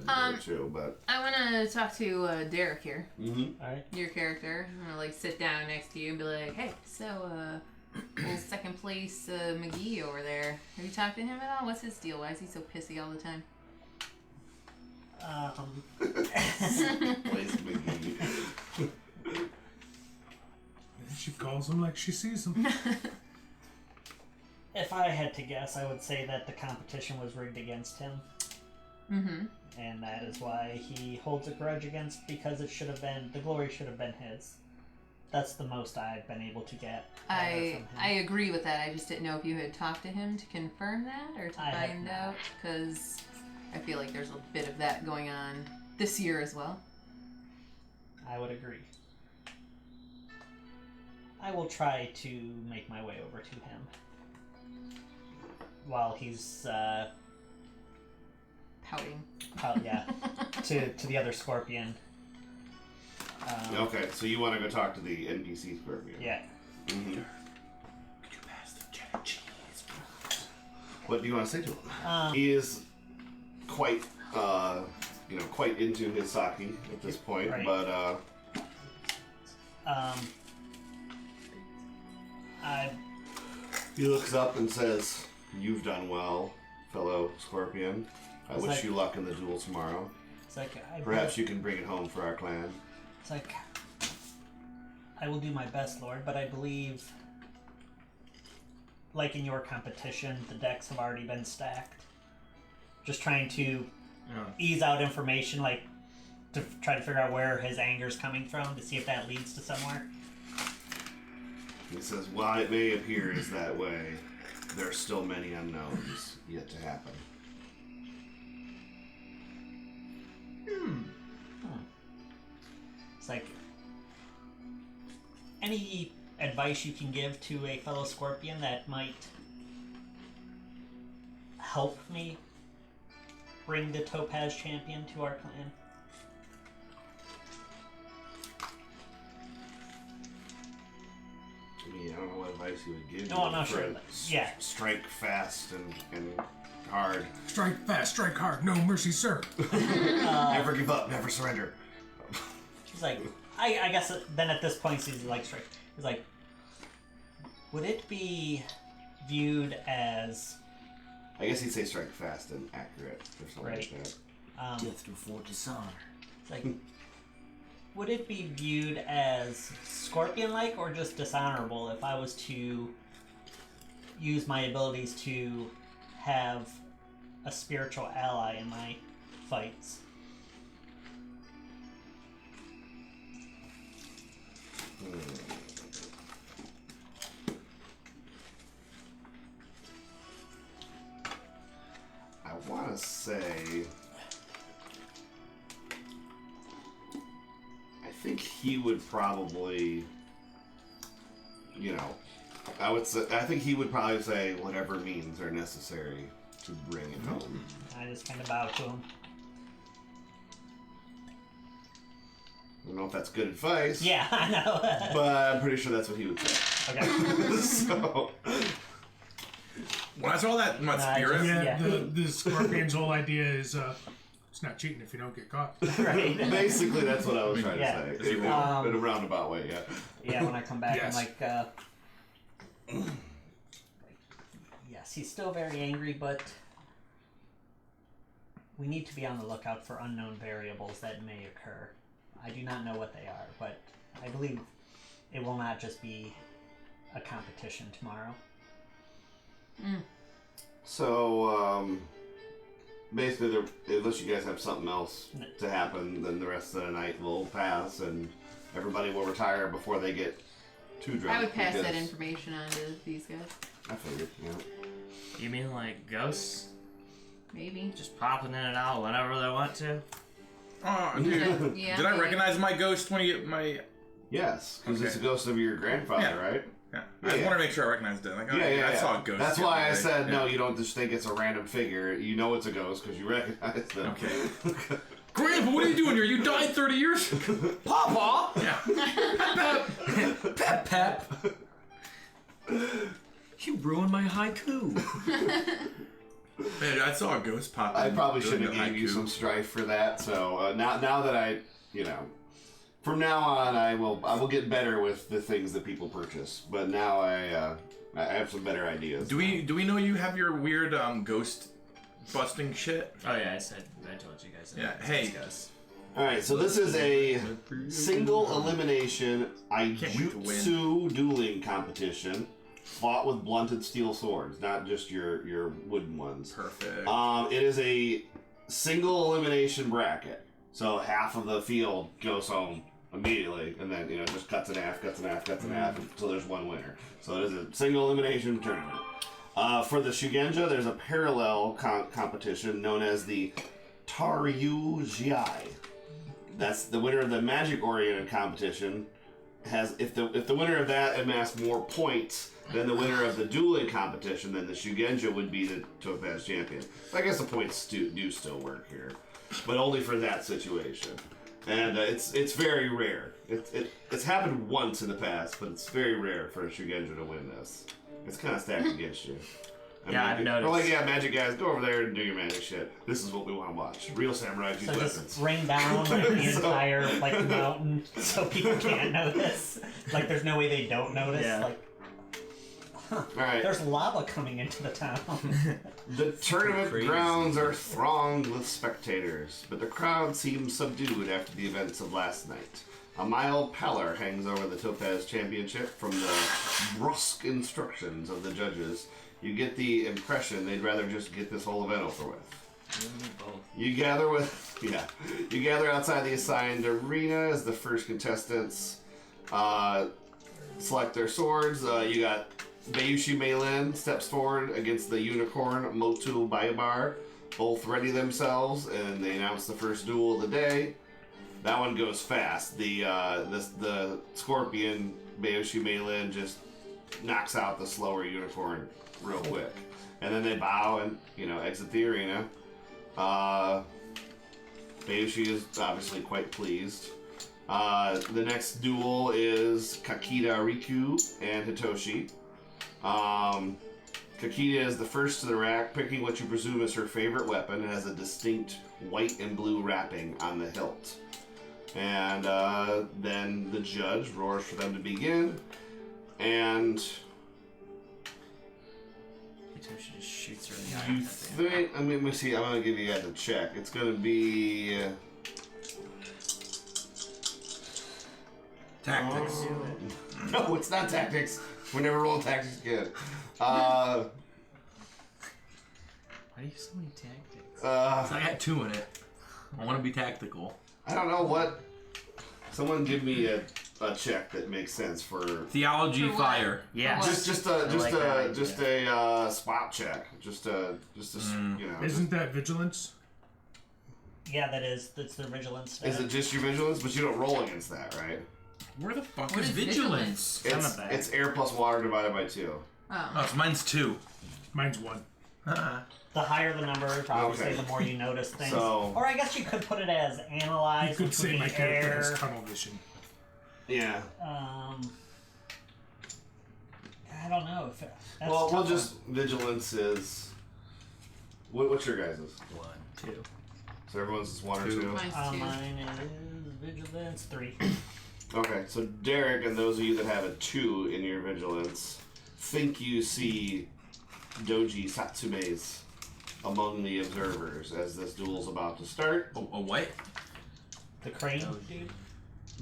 do it too, but... I want to talk to Derek here. Mm-hmm. All right. Your character. I'm going to, like, sit down next to you and be like, hey, so, old second place McGee over there. Have you talked to him at all? What's his deal? Why is he so pissy all the time? Place McGee. She calls him like she sees him. If I had to guess, I would say that the competition was rigged against him. Mm-hmm. And that is why he holds a grudge against, because it should have been, the glory should have been his. That's the most I've been able to get from him. I agree with that. I just didn't know if you had talked to him to confirm that or to find out, because I feel like there's a bit of that going on this year as well. I would agree. I will try to make my way over to him while he's Pouting. To the other scorpion. Okay, so you want to go talk to the NPC scorpion? Yeah. Mm-hmm. Could you pass the cheddar cheese? What do you want to say to him? He is quite, quite into his sake at this point, right. but he looks up and says, "You've done well, fellow scorpion. I wish you luck in the duel tomorrow. It's like Perhaps you can bring it home for our clan." It's like, I will do my best, Lord, but I believe, like in your competition, the decks have already been stacked. Just trying to ease out information, like to try to figure out where his anger's coming from, to see if that leads to somewhere. He says, "While it may appear as that way, there are still many unknowns yet to happen." It's like, any advice you can give to a fellow scorpion that might help me bring the Topaz champion to our clan? I mean, I don't know what advice he would give No, you. no, sure. Yeah. Strike fast and hard. Strike fast, strike hard, no mercy, sir. Never give up, never surrender. He's like, I guess then at this point he's like, straight. He's like, would it be viewed as... I guess he'd say strike fast and accurate or something Right. like that. Death before dishonor. It's like, would it be viewed as scorpion-like or just dishonorable if I was to use my abilities to have a spiritual ally in my fights? I want to say... I think he would probably... I think he would probably say whatever means are necessary to bring it home. I just kind of bow to him. I don't know if that's good advice. Yeah, I know. But I'm pretty sure that's what he would say. Okay. So... When I saw that in my spirit... Yeah, Yeah. the scorpion's whole idea is it's not cheating if you don't get caught. Right. Basically, that's what I was trying Yeah. to say. In a roundabout way, yeah. Yeah, when I come back, Yes. I'm like, yes, he's still very angry, but we need to be on the lookout for unknown variables that may occur. I do not know what they are, but I believe it will not just be a competition tomorrow. So, basically, unless you guys have something else to happen, then the rest of the night will pass, and everybody will retire before they get too drunk. I would pass that because- information on to these guys. I figured, yeah. You mean like ghosts? Maybe. Just popping in and out whenever they want to? Oh, dude. Yeah, Did I maybe. recognize my ghost when you... my... Yes, because it's a Okay. ghost of your grandfather, Yeah. right? Yeah. I just Yeah. wanted to make sure I recognized it. Like, oh, Yeah, I saw a ghost. That's the why other I day. said, no, Yeah. you don't just think it's a random figure. You know it's a ghost because you recognize them. Okay. Grandpa, what are you doing here? You died 30 years? Papa! Yeah. Pep pep! You ruined my haiku. Man, I saw a ghost pop. I probably doing should have the gave you haiku. some strife for that. So now that I, from now on I will get better with the things that people purchase. But now I have some better ideas. Do we know you have your weird ghost busting shit? Oh yeah, I told you guys. Yeah. Hey. Guys. All right, so this is a single elimination wait to Ijutsu dueling competition, fought with blunted steel swords, not just your wooden ones. Perfect. It is a single elimination bracket, so half of the field goes home immediately, and then just cuts in half until there's one winner. So it is a single elimination tournament. For the Shugenja, there's a parallel competition known as the Taryu Jiai. That's the winner of the magic-oriented competition. If the winner of that amassed more points than the winner of the dueling competition, then the Shugenja would be the Topaz champion. I guess the points do still work here, but only for that situation. And it's very rare. It's happened once in the past, but it's very rare for a Shugenja to win this. It's kind of stacked against you. I've noticed. We're like, yeah, magic guys, go over there and do your magic shit. This is what we want to watch. Real samurais use So weapons. just rain down like the entire mountain so people can't notice. Like there's no way they don't notice. Yeah. Like All right. there's lava coming into the town. The tournament grounds are thronged with spectators, but the crowd seems subdued after the events of last night. A mild pallor hangs over the Topaz Championship from the brusque instructions of the judges. You get the impression they'd rather just get this whole event over with. You gather outside the assigned arena as the first contestants select their swords. You got Bayushi Meilin steps forward against the unicorn Motu Bayabar. Both ready themselves, and they announce the first duel of the day. That one goes fast. The scorpion Bayushi Meilin just knocks out the slower unicorn real quick, and then they bow and exit the arena. Bayushi is obviously quite pleased. The next duel is Kakita Riku and Hitoshi. Kakita is the first to the rack, picking what you presume is her favorite weapon. It has a distinct white and blue wrapping on the hilt. And then the judge roars for them to begin, and She just shoots her in the eye. you think, let me see, I'm going to give you guys a check. It's going to be... Tactics. No, it's not tactics. We're never rolling tactics again. Uh, Why do you have so many tactics? I got 2 in it. I want to be tactical. I don't know what... Someone give me a check that makes sense for... Theology For what? fire. Yeah. Just a spot check. Just Isn't that vigilance? Yeah, that's the vigilance. Is it just your vigilance? But you don't roll against that, right? Where the fuck What is is vigilance? It's air plus water divided by 2. Oh, so mine's 2. Mine's 1. The higher the number, obviously, Okay. the more you notice things. So- or I guess you could put it as analyze. You could which say would my be character air. has tunnel vision. Yeah. I don't know if that's Well, tough we'll one. just... Vigilance is... What's your guys'? 1, 2. So everyone's is 1 or 2. 2? Mine's 2. Mine is vigilance 3. Okay, so Derek and those of you that have a 2 in your vigilance think you see Doji Satsume's among the observers as this duel's about to start. A what? The crane dude.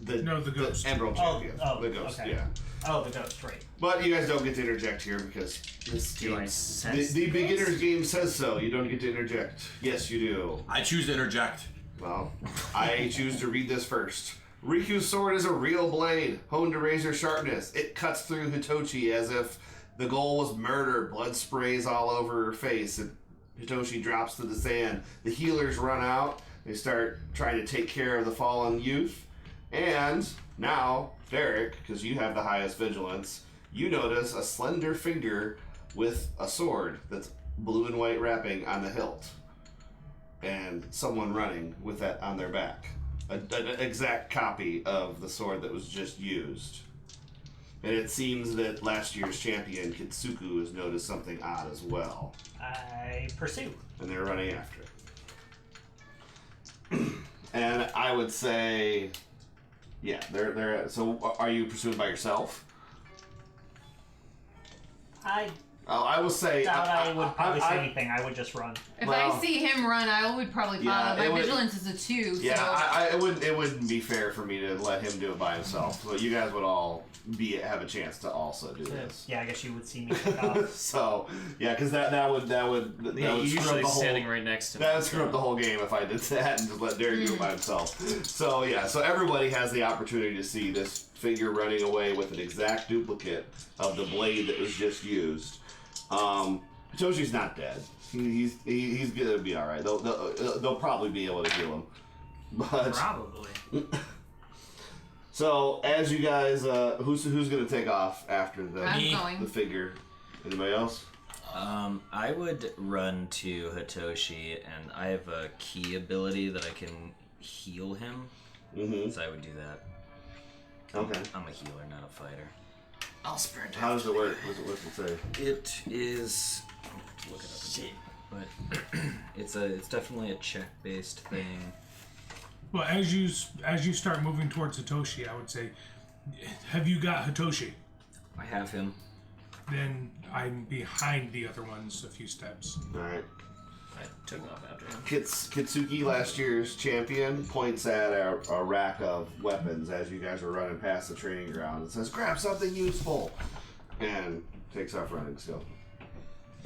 The ghost. Emerald Champion. oh, the ghost, okay. yeah. Oh, the ghost, right. But you guys don't get to interject here because this Do I game, sense the this? beginner's game says so. You don't get to interject. Yes, you do. I choose to interject. Well, I choose to read this first. Riku's sword is a real blade, honed to razor sharpness. It cuts through Hitoshi as if the goal was murder. Blood sprays all over her face, and Hitoshi drops to the sand. The healers run out. They start trying to take care of the fallen youth. And now, Derek, because you have the highest vigilance, you notice a slender figure with a sword that's blue and white wrapping on the hilt. And someone running with that on their back. An exact copy of the sword that was just used. And it seems that last year's champion, Kitsuku, has noticed something odd as well. I pursue. And they're running after it. And I would say, yeah, they're. So, are you pursuing by yourself? I I will say. doubt I would probably say anything. I would just run. If Well, I see him run, I would probably follow. yeah, My it would- vigilance is a 2. Yeah, so it wouldn't be fair for me to let him do it by himself. So you guys would all have a chance to also do this. Yeah, I guess you would see me pick off. So yeah, because that would Yeah, screw up usually the whole. standing right next to me. That would screw up the whole game if I did that and just let Derek do it by himself. So yeah, so everybody has the opportunity to see this figure running away with an exact duplicate of the blade that was just used. Hitoshi's not dead. He's gonna be all right. They'll probably be able to heal him. But Probably. so as you guys, who's gonna take off after I'm going. the figure? Anybody else? I would run to Hitoshi, and I have a key ability that I can heal him, Mm-hmm. so I would do that. Okay. I'm a healer, not a fighter. I'll sprint. How does it work? What's it say? It is. Look it up again. But it's definitely a check-based thing. Well, as you start moving towards Hitoshi, I would say, have you got Hitoshi? I have him. Then I'm behind the other ones a few steps. All right. I took off after him. Kitsuki, last year's champion, points at a rack of weapons as you guys are running past the training ground and says, "Grab something useful," and takes off running still.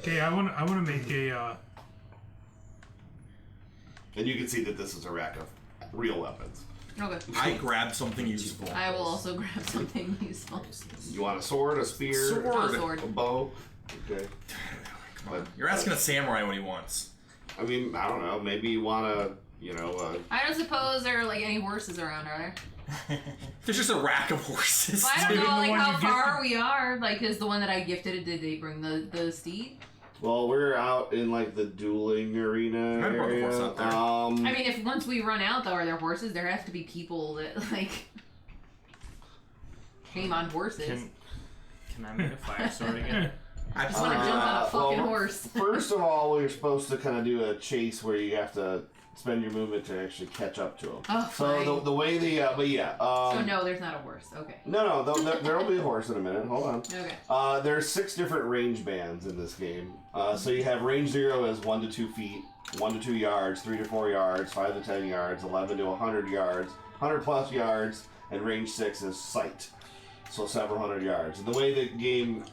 Okay, I want to make a. And you can see that this is a rack of real weapons. Okay. I grabbed something useful. I will also grab something useful. You want a sword, a spear, Sword. No sword. a bow? Okay. Come on. You're asking a samurai what he wants. I mean, I don't know. Maybe you want to, I don't suppose there are like any horses around, are there? There's just a rack of horses. Well, I don't Even know the like one how you far we are. Like, is the one that I gifted, did they bring the steed? well, we're out in like the dueling arena I brought a area. horse out there. I mean, if once we run out though, are there horses? There have to be people that like came on horses. Can I make a fire sword again? I just want to jump on a fucking well, horse. First of all, we're supposed to kind of do a chase where you have to spend your movement to actually catch up to them. Oh, So fine. the way but yeah. So no, there's not a horse. Okay. No, there will be a horse in a minute. Hold on. Okay. There's 6 different range bands in this game. So you have range 0 as 1 to 2 feet, 1 to 2 yards, 3 to 4 yards, 5 to 10 yards, 11 to 100 yards, 100 plus yards, and range 6 is sight. So several hundred yards. And the way the game,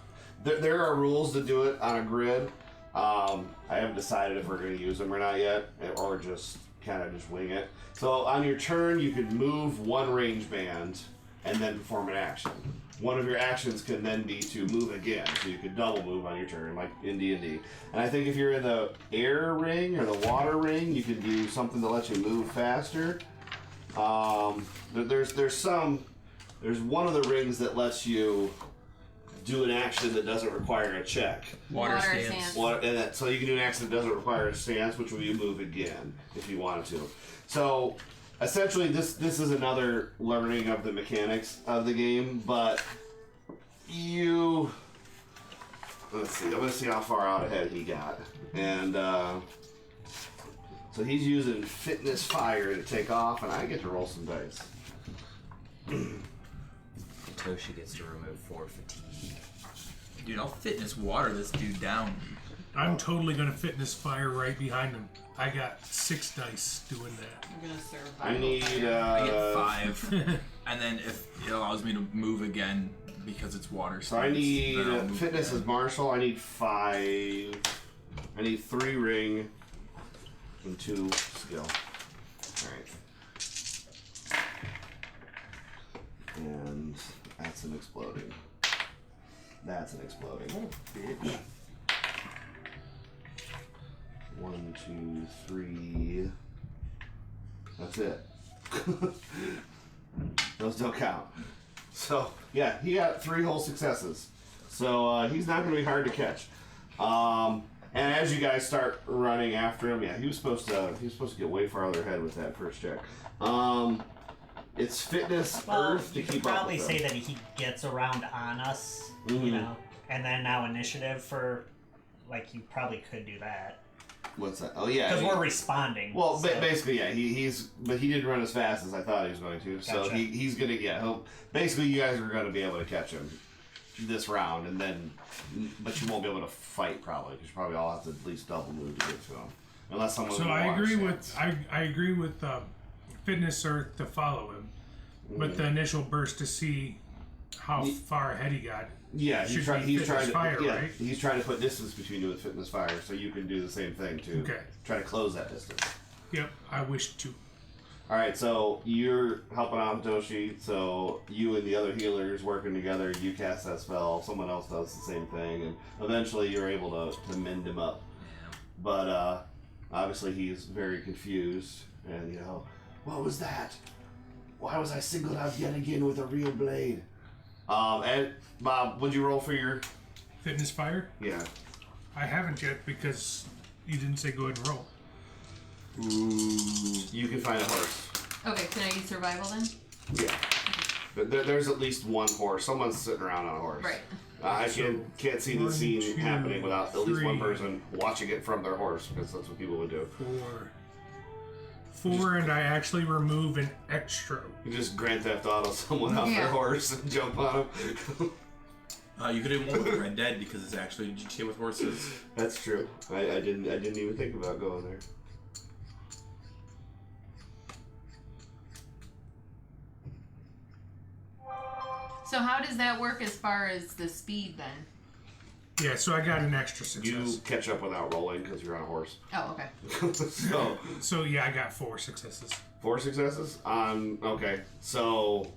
there are rules to do it on a grid. I haven't decided if we're going to use them or not yet, or just kind of just wing it. So on your turn, you can move 1 range band and then perform an action. One of your actions can then be to move again, so you can double move on your turn, like in D&D. And I think if you're in the air ring or the water ring, you can do something to let you move faster. There's one of the rings that lets you do an action that doesn't require a check. Water stance. So you can do an action that doesn't require a stance, which will you move again if you wanted to. So essentially, this is another learning of the mechanics of the game, but let's see. I'm gonna see how far out ahead he got, and so he's using fitness fire to take off, and I get to roll some dice. Hitoshi gets to remove 4 fatigue. Dude, I'll fitness water this dude down. I'm totally gonna fitness fire right behind him. I got 6 dice doing that. I'm gonna survive. I need I get 5. And then if it allows me to move again because it's water So I stance, need then I'll move fitness again. is martial. I need 5. I need 3 ring and 2 skill. All right. And that's an exploding. That's an exploding. Oh, bitch. 1, 2, 3. That's it. Those don't count. So yeah, he got 3 whole successes. So he's not going to be hard to catch. And as you guys start running after him, yeah, he was supposed to get way farther ahead with that first check. It's fitness Well, Earth to you could keep up probably with say them. that he gets around on us, Mhm. you know, and then now initiative for, like, you probably could do that. What's that? Oh yeah, Because we're responding. well, so. basically, yeah. But he didn't run as fast as I thought he was going to. So Gotcha. he's gonna he'll basically you guys are gonna be able to catch him this round, and then but you won't be able to fight probably because you probably all have to at least double move to get to him, unless someone. So I agree with I agree with Fitness Earth to follow him, but the initial burst to see how far ahead he got. Yeah, Should he's be trying Fitness to Fire, yeah, right? he's trying to put distance between you and Fitness Fire, so you can do the same thing to Okay. try to close that distance. Yep, I wish to. All right, so you're helping out Toshi. So you and the other healers working together. You cast that spell. Someone else does the same thing, and eventually you're able to mend him up. But obviously he's very confused, and what was that? Why was I singled out yet again with a real blade? And Bob, what'd you roll for your? Fitness Fire? Yeah. I haven't yet because you didn't say go ahead and roll. You can find a horse. Okay, can I use survival then? Yeah. There's at least one horse. Someone's sitting around on a horse. Right. I can't see the 1, scene 2, happening without at least one 3. person watching it from their horse, because that's what people would do. 4, and I actually remove an extra. You just Grand Theft Auto someone off their Yeah. horse and jump on them. You could do one with Red Dead because it's actually GTA with horses. That's true. I didn't even think about going there. So how does that work as far as the speed then? Yeah, so I got an extra success. You catch up without rolling because you're on a horse. Oh, okay. So yeah, I got 4 successes. 4 successes? Okay. So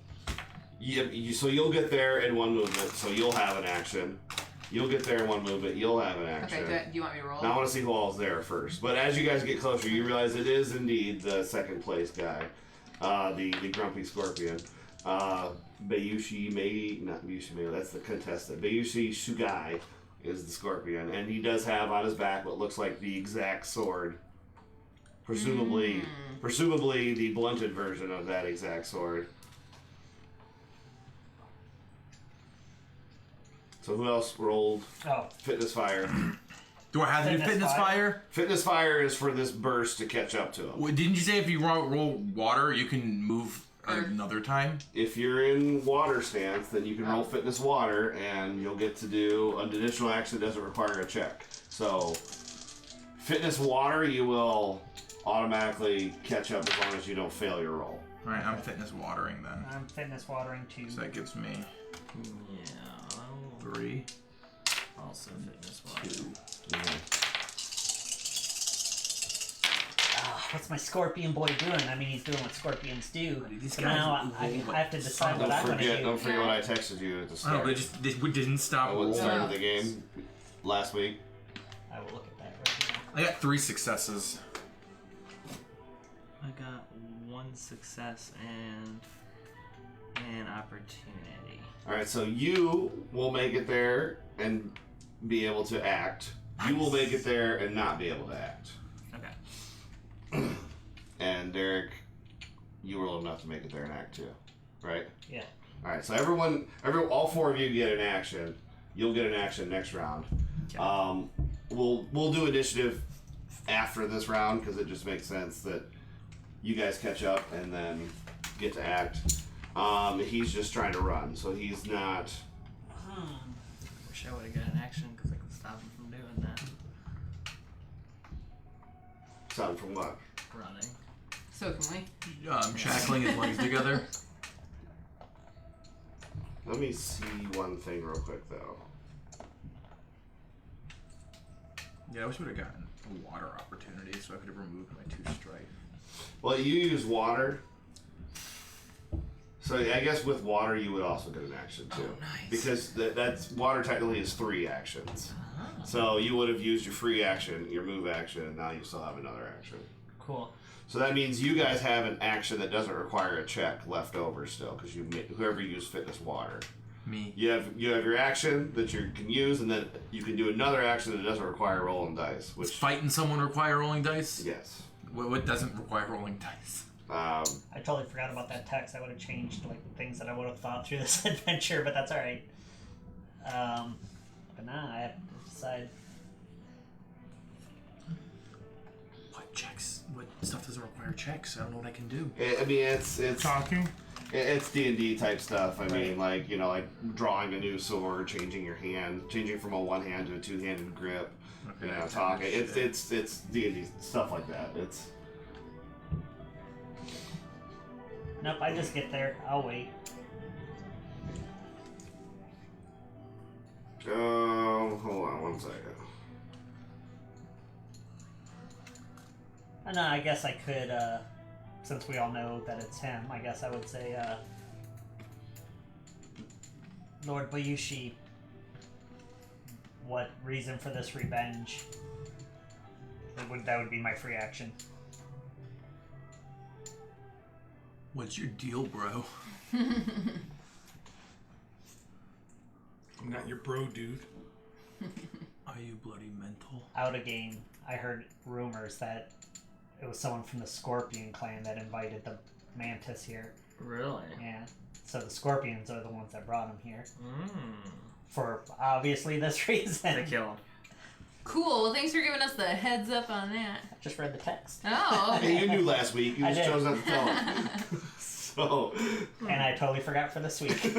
so you'll get there in one movement, so you'll have an action. You'll get there in one movement, you'll have an action. Okay, do you want me to roll? Now I want to see who all's there first. But as you guys get closer, you realize it is indeed the second place guy. The grumpy scorpion. Bayushi not Bayushi Mei, that's the contestant. Bayushi Shugai is the scorpion, and he does have on his back what looks like the exact sword. Presumably the blunted version of that exact sword. So who else rolled Oh, Fitness Fire? Do I have to do Fitness Fitness Fire? Fire? Fitness Fire is for this burst to catch up to him. Well, didn't you say if you roll water, you can move another time? If you're in water stance, then you can roll Fitness Water, and you'll get to do an additional action that doesn't require a check. So, Fitness Water, you will automatically catch up as long as you don't fail your roll. Alright, I'm Fitness Watering then. I'm fitness watering too. So that gives me Yeah. 3. Also fitness water. 2. What's my scorpion boy doing? I mean, he's doing what scorpions do. These So guys now I roll have to decide what Don't I'm going to forget, do. don't forget what I texted you at the Oh, start. but it didn't stop When rolling. it started the game last week. I will look at that right now. I got 3 successes. I got 1 success and an opportunity. Alright, so you will make it there and be able to act. You will make it there and not be able to act. Okay. And Derek, you were old enough to make it there and act too, right? Yeah. Alright, so all 4 of you get an action. You'll get an action next round. Okay. We'll do initiative after this round because it just makes sense that you guys catch up and then get to act. He's just trying to run, so he's not. Wish I would have got an action because I could stop him from doing that. Sound from what? Running. So can we? Shackling his legs together. Let me see one thing real quick though. Yeah, I wish we would have gotten a water opportunity so I could have removed my 2 strike. Well, you use water. So I guess with water you would also get an action too. Oh, nice. Because that's water technically is 3 actions. So you would have used your free action, your move action, and now you still have another action. Cool. So that means you guys have an action that doesn't require a check left over still, because whoever used Fitness Water. Me. You have your action that you can use, and then you can do another action that doesn't require rolling dice. Does Which fighting someone require rolling dice? yes, What doesn't require rolling dice? I totally forgot about that text. I would have changed like things that I would have thought through this adventure, but that's all right. But nah, I have to decide. What checks? What stuff doesn't require checks? I don't know what I can do. I mean, it's Talking. It's D&D type stuff. I mean, Right. like, you know, like drawing a new sword, changing your hand, changing from a one-hand to a two-handed grip. You know, talking. It's D&D stuff like that. It's. Nope, I just get there. I'll wait. Hold on 1 second. No, I guess I could, since we all know that it's him, I guess I would say, Lord Bayushi, what reason for this revenge? That would be my free action. What's your deal, bro? I'm not your bro, dude. Are you bloody mental? Out of game, I heard rumors that it was someone from the Scorpion clan that invited the Mantis here. Really? Yeah. So the Scorpions are the ones that brought him here. Mm. For obviously this reason. They kill him. Cool. Well, thanks for giving us the heads up on that. I just read the text. Oh, Hey, okay. you knew last week. You I just did. chose not to tell him. So. And I totally forgot for this week.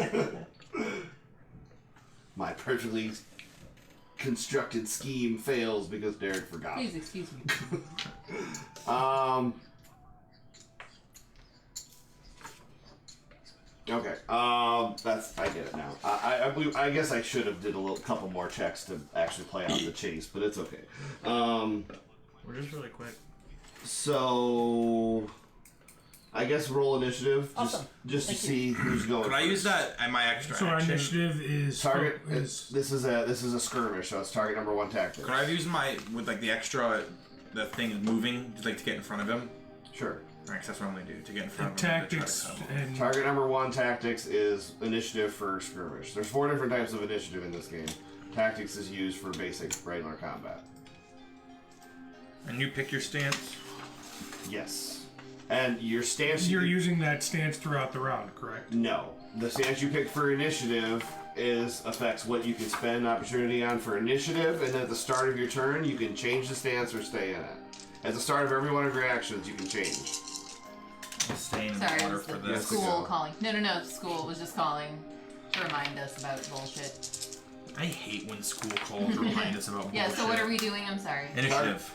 My perfectly constructed scheme fails because Derek forgot. Please excuse me. Okay. That's I get it now. I guess I should have did a couple more checks to actually play out the chase, but it's okay. We're just really quick. So I guess roll initiative Awesome. just to Thank see who's going. Could I use that at my extra So our action? initiative is Target. is This is a skirmish, so it's target number 1 tactic. Could I have used my with like the extra, the thing is moving, just like to get in front of him? Sure. Alright, 'cause that's what I'm gonna do to get in front of him. tactics To try to cut him. and Target number 1 tactics is initiative for skirmish. There's 4 different types of initiative in this game. Tactics is used for basic regular combat. And you pick your stance. Yes. And your stance. you're using that stance throughout the round, correct? No. The stance you pick for initiative affects what you can spend opportunity on for initiative, and at the start of your turn, you can change the stance or stay in it. At the start of every one of your actions, you can change. I'll stay in Sorry, water it was for the this. school calling. No. School was just calling to remind us about bullshit. I hate when school calls remind us about Yeah. bullshit. So what are we doing? I'm sorry. Initiative.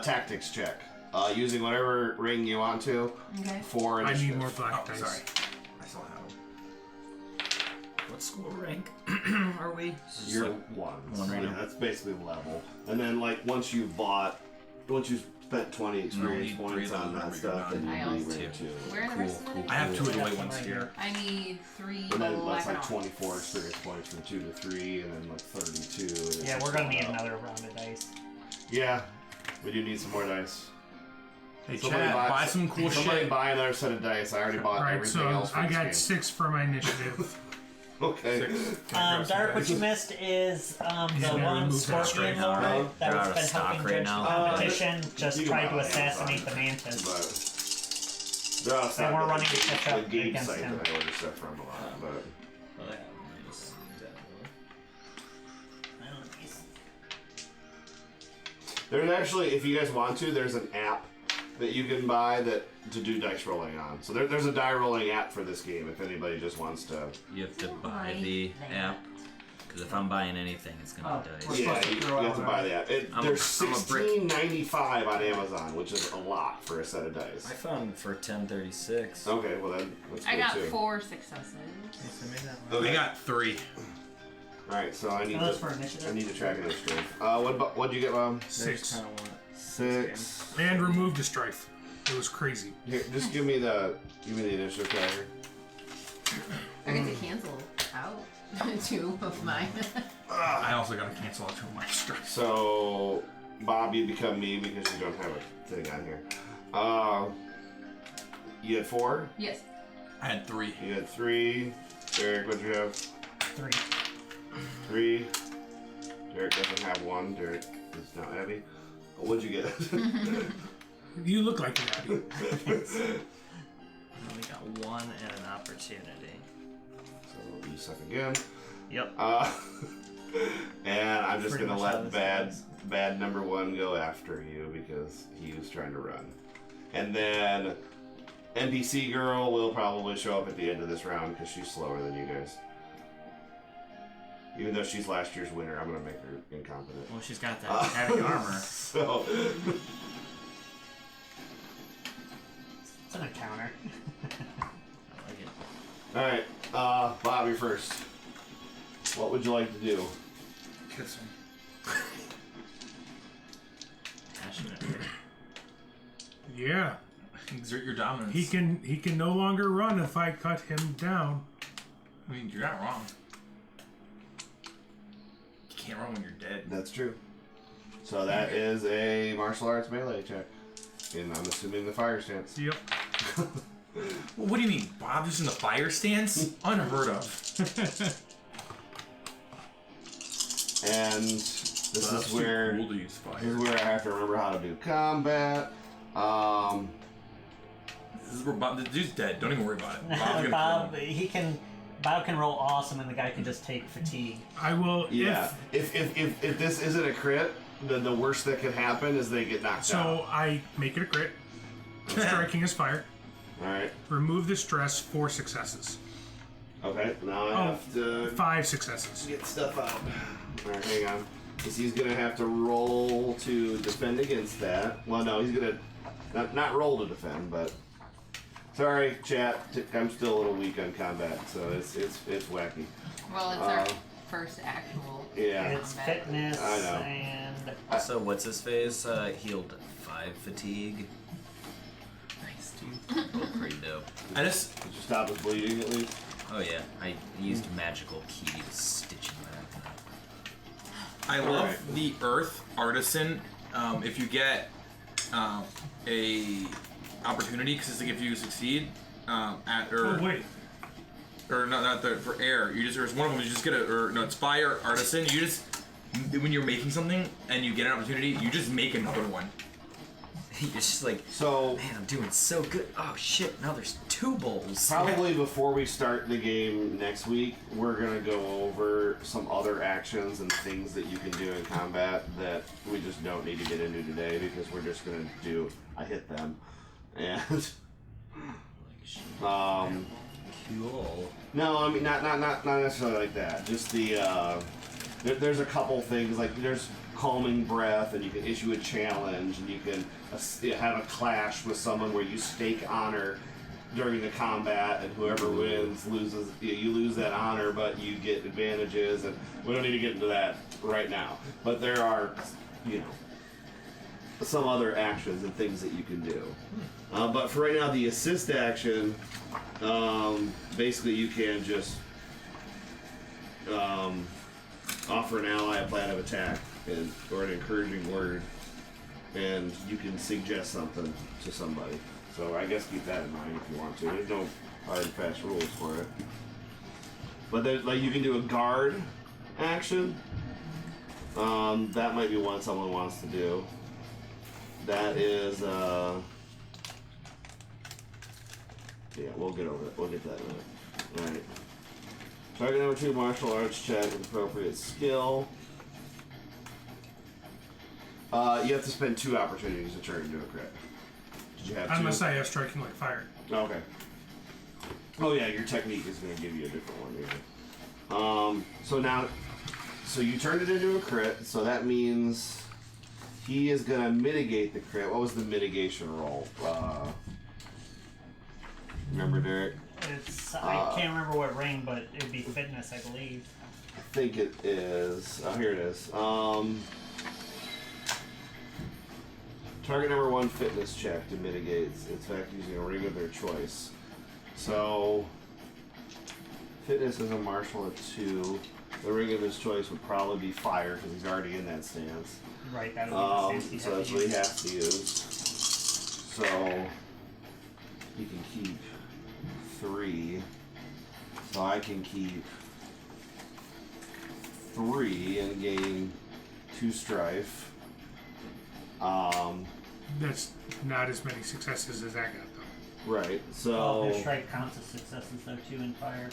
Tactics check. Using whatever ring you want to Okay. for I initiative. need more black Oh, dice. sorry. I still have them. What school rank are we? You're one. one Yeah, right now. that's basically level. And then, like, once you spent 20 experience need points 3 on of that those, stuff, remember, then I you also- re-rank 2. Where are the rest of it? I have 2 of the Yeah, white one ones right here. I need 3 And then black that's like and 24 experience points from 2 to 3, and then like 32. and Yeah, it's we're gonna going need up. another round of dice. Yeah, we do need some more dice. Hey, Somebody Chad, buy some cool somebody shit. buy another set of dice. I already bought Alright, everything so else for I this got game. 6 for my initiative. Okay. 6. Can I grab some Dark, what dice? you missed is the Yeah, one remove that Scorpion straight Lord out. that They're out has of been stock helping right judge now. the competition just You can tried buy to it on assassinate Amazon. the Mantis. But they're outside They weren't the- running to catch up the game against site him. that I order stuff from a lot, but Oh, yeah, nice. Definitely. there's actually, if you guys want to, there's an app that you can buy to do dice rolling on. So there's a die rolling app for this game if anybody just wants to. You have to buy Buy the that. app. Because if I'm buying anything, it's gonna be We're dice. Yeah, supposed to you throw have out to a- buy the app. I'm a- There's I'm a brick. $16.95 on Amazon, which is a lot for a set of dice. I found it for 1036. Okay, well then that's good I got too. 4 successes. Yes, I made that one. Okay. I got 3. All right, so I need Oh, that's to. for initiative? I need to track initiative. What'd you get, Mom? 6. Kind of want 6. And removed a strife. It was crazy. Here, just give me the initiative tracker. I get to cancel out 2 of mine. I also gotta cancel out 2 of my strikes. So, Bob, you become me because you don't have a thing on here. You had 4. Yes. I had 3. You had 3. Derek, what'd you have? 3. 3. Derek doesn't have 1. Derek is not happy. What'd you get? You look like you're happy. Got 1 and an opportunity. So you suck again. Yep. And I'm just Pretty gonna much how let this bad number 1 go after you because he was trying to run. And then NPC girl will probably show up at the end of this round because she's slower than you guys. Even though she's last year's winner, I'm gonna make her incompetent. Well, she's got that heavy armor. So It's an encounter. I like it. alright, Bob, you're first. What would you like to do? Kiss him. Passionate. Yeah. Exert your dominance. He can no longer run if I cut him down. I mean, you're not wrong. You can't run when you're dead. That's true. So that is a martial arts melee check. And I'm assuming the fire stance. Yep. Well, what do you mean? Bob just in the fire stance? Unheard of. And this Bob's is too where cool to use fire. this is where I have to remember how to do combat. This is where Bob, the dude's dead. Don't even worry about it. Bob's gonna Bob, kill him. Bob can roll awesome, and the guy can just take fatigue. I will. Yeah. If this isn't a crit, then the worst that can happen is they get knocked So out. I make it a crit. Striking is fire. Alright. Remove the stress. 4 successes. Okay. Now I have to 5 successes. get stuff out. Alright, hang on. Because he's gonna have to roll to defend against that. Well, no, he's gonna not roll to defend, but sorry, chat. I'm still a little weak on combat, so it's wacky. Well, it's our first actual. Yeah. It's combat. fitness I know. and Also, what's his face? Healed 5 fatigue. Nice, dude. Both pretty dope. I just, Did you stop his bleeding at least? Oh yeah, I used magical key to stitch him back. I love Alright. the Earth Artisan. If you get a opportunity, because it's like if you succeed at Oh wait. or not the for air, you just there's one of them. You just get it's fire artisan. You just when you're making something and you get an opportunity, you just make another one. You're just like, So man, I'm doing so good. Oh shit, now there's 2 bowls. probably before we start the game next week, we're gonna go over some other actions and things that you can do in combat that we just don't need to get into today because we're just gonna do I hit them and Cool. no, I mean not necessarily like that. Just the there's a couple things like there's calming breath, and you can issue a challenge, and you can have a clash with someone where you stake honor during the combat, and whoever wins loses. You lose that honor, but you get advantages, and we don't need to get into that right now. But there are, some other actions and things that you can do. But for right now, the assist action, basically you can just offer an ally a plan of attack or an encouraging word, and you can suggest something to somebody. So I guess keep that in mind if you want to. There's no hard and fast rules for it. But there's you can do a guard action. That might be one someone wants to do. That is yeah, we'll get over it. We'll get that in a minute. Alright. Target number 2, martial arts check with appropriate skill. You have to spend 2 opportunities to turn into a crit. Did you have 2? Unless I have striking like fire. Okay. Oh yeah, your technique is going to give you a different one here. So you turned it into a crit, so that means he is going to mitigate the crit. What was the mitigation roll? Remember, Derek? I can't remember what ring, but it would be fitness, I believe. I think it is. Oh, here it is. Target number 1 fitness check to mitigate. In fact, using a ring of their choice. So, fitness is a martial at 2. The ring of his choice would probably be fire because he's already in that stance. Right, that would be the stance So that's what he has to use. So, he can keep 3. So I can keep 3 and gain 2 strife. That's not as many successes as I got though. Right. Oh, So their strike counts as successes though too in fire.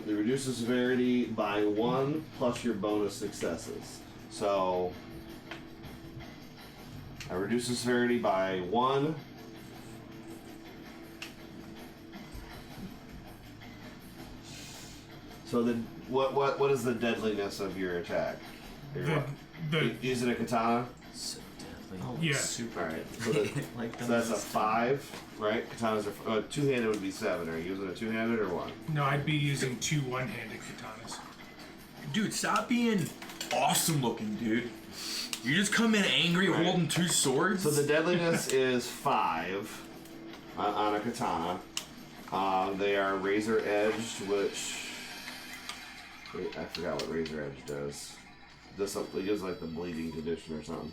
it reduces severity by 1 plus your bonus successes. So I reduce the severity by 1. So the what is the deadliness of your attack? Using a katana? So deadly. Oh, Yeah. super. Alright, so, Like so that's a 5, right? Katanas are two-handed would be 7. Are you using a two-handed or one? No, I'd be using 2 one-handed katanas. Dude, stop being awesome looking, dude. You just come in angry, Right. holding 2 swords. So the deadliness is 5 on a katana. They are razor edged, which wait, I forgot what razor edge does. It gives like the bleeding condition or something.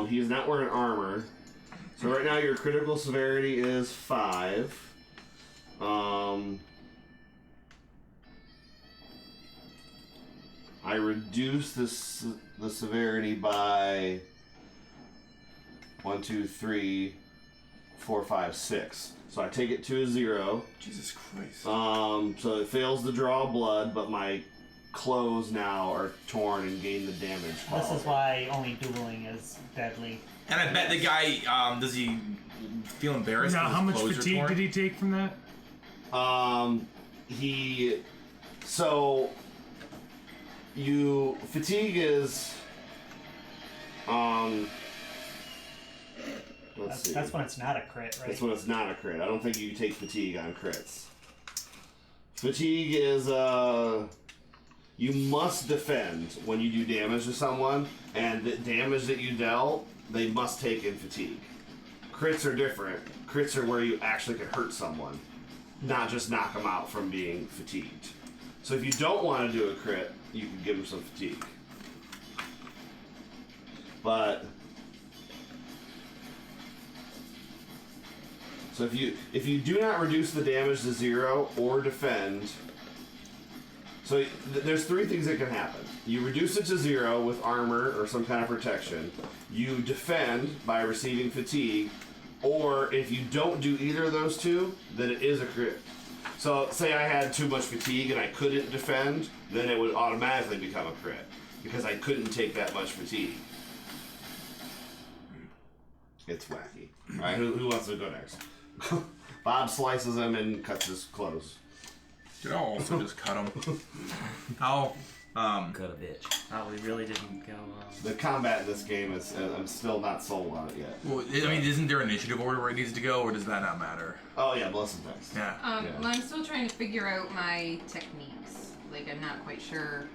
He is not wearing armor. So right now your critical severity is 5. I reduce the severity by 1, 2, 3, 4, 5, 6. So I take it to a 0. Jesus Christ. So it fails to draw blood, but my clothes now are torn and gain the damage. This is why only dueling is deadly. And I bet the guy, does he feel embarrassed? Now, that his how much clothes are fatigue torn? did he take from that? Fatigue is let's see. That's when it's not a crit, right? That's when it's not a crit. I don't think you take fatigue on crits. Fatigue is you must defend when you do damage to someone, and the damage that you dealt, they must take in fatigue. Crits are different. Crits are where you actually can hurt someone, not just knock them out from being fatigued. So if you don't want to do a crit, you can give them some fatigue. But so if you do not reduce the damage to 0 or defend, so there's 3 things that can happen. You reduce it to 0 with armor or some kind of protection. You defend by receiving fatigue, or if you don't do either of those 2, then it is a crit. So say I had too much fatigue and I couldn't defend, then it would automatically become a crit because I couldn't take that much fatigue. It's wacky. All right, who wants to go next? Bob slices him and cuts his clothes. Dude, I'll also just cut him. I'll, Cut a bitch. Oh, we really didn't go. The combat in this game is, I'm still not sold on it yet. well, I mean, isn't there initiative order where it needs to go, or does that not matter? Oh yeah, Blessed next. Yeah. Yeah. Well, I'm still trying to figure out my techniques. Like, I'm not quite sure.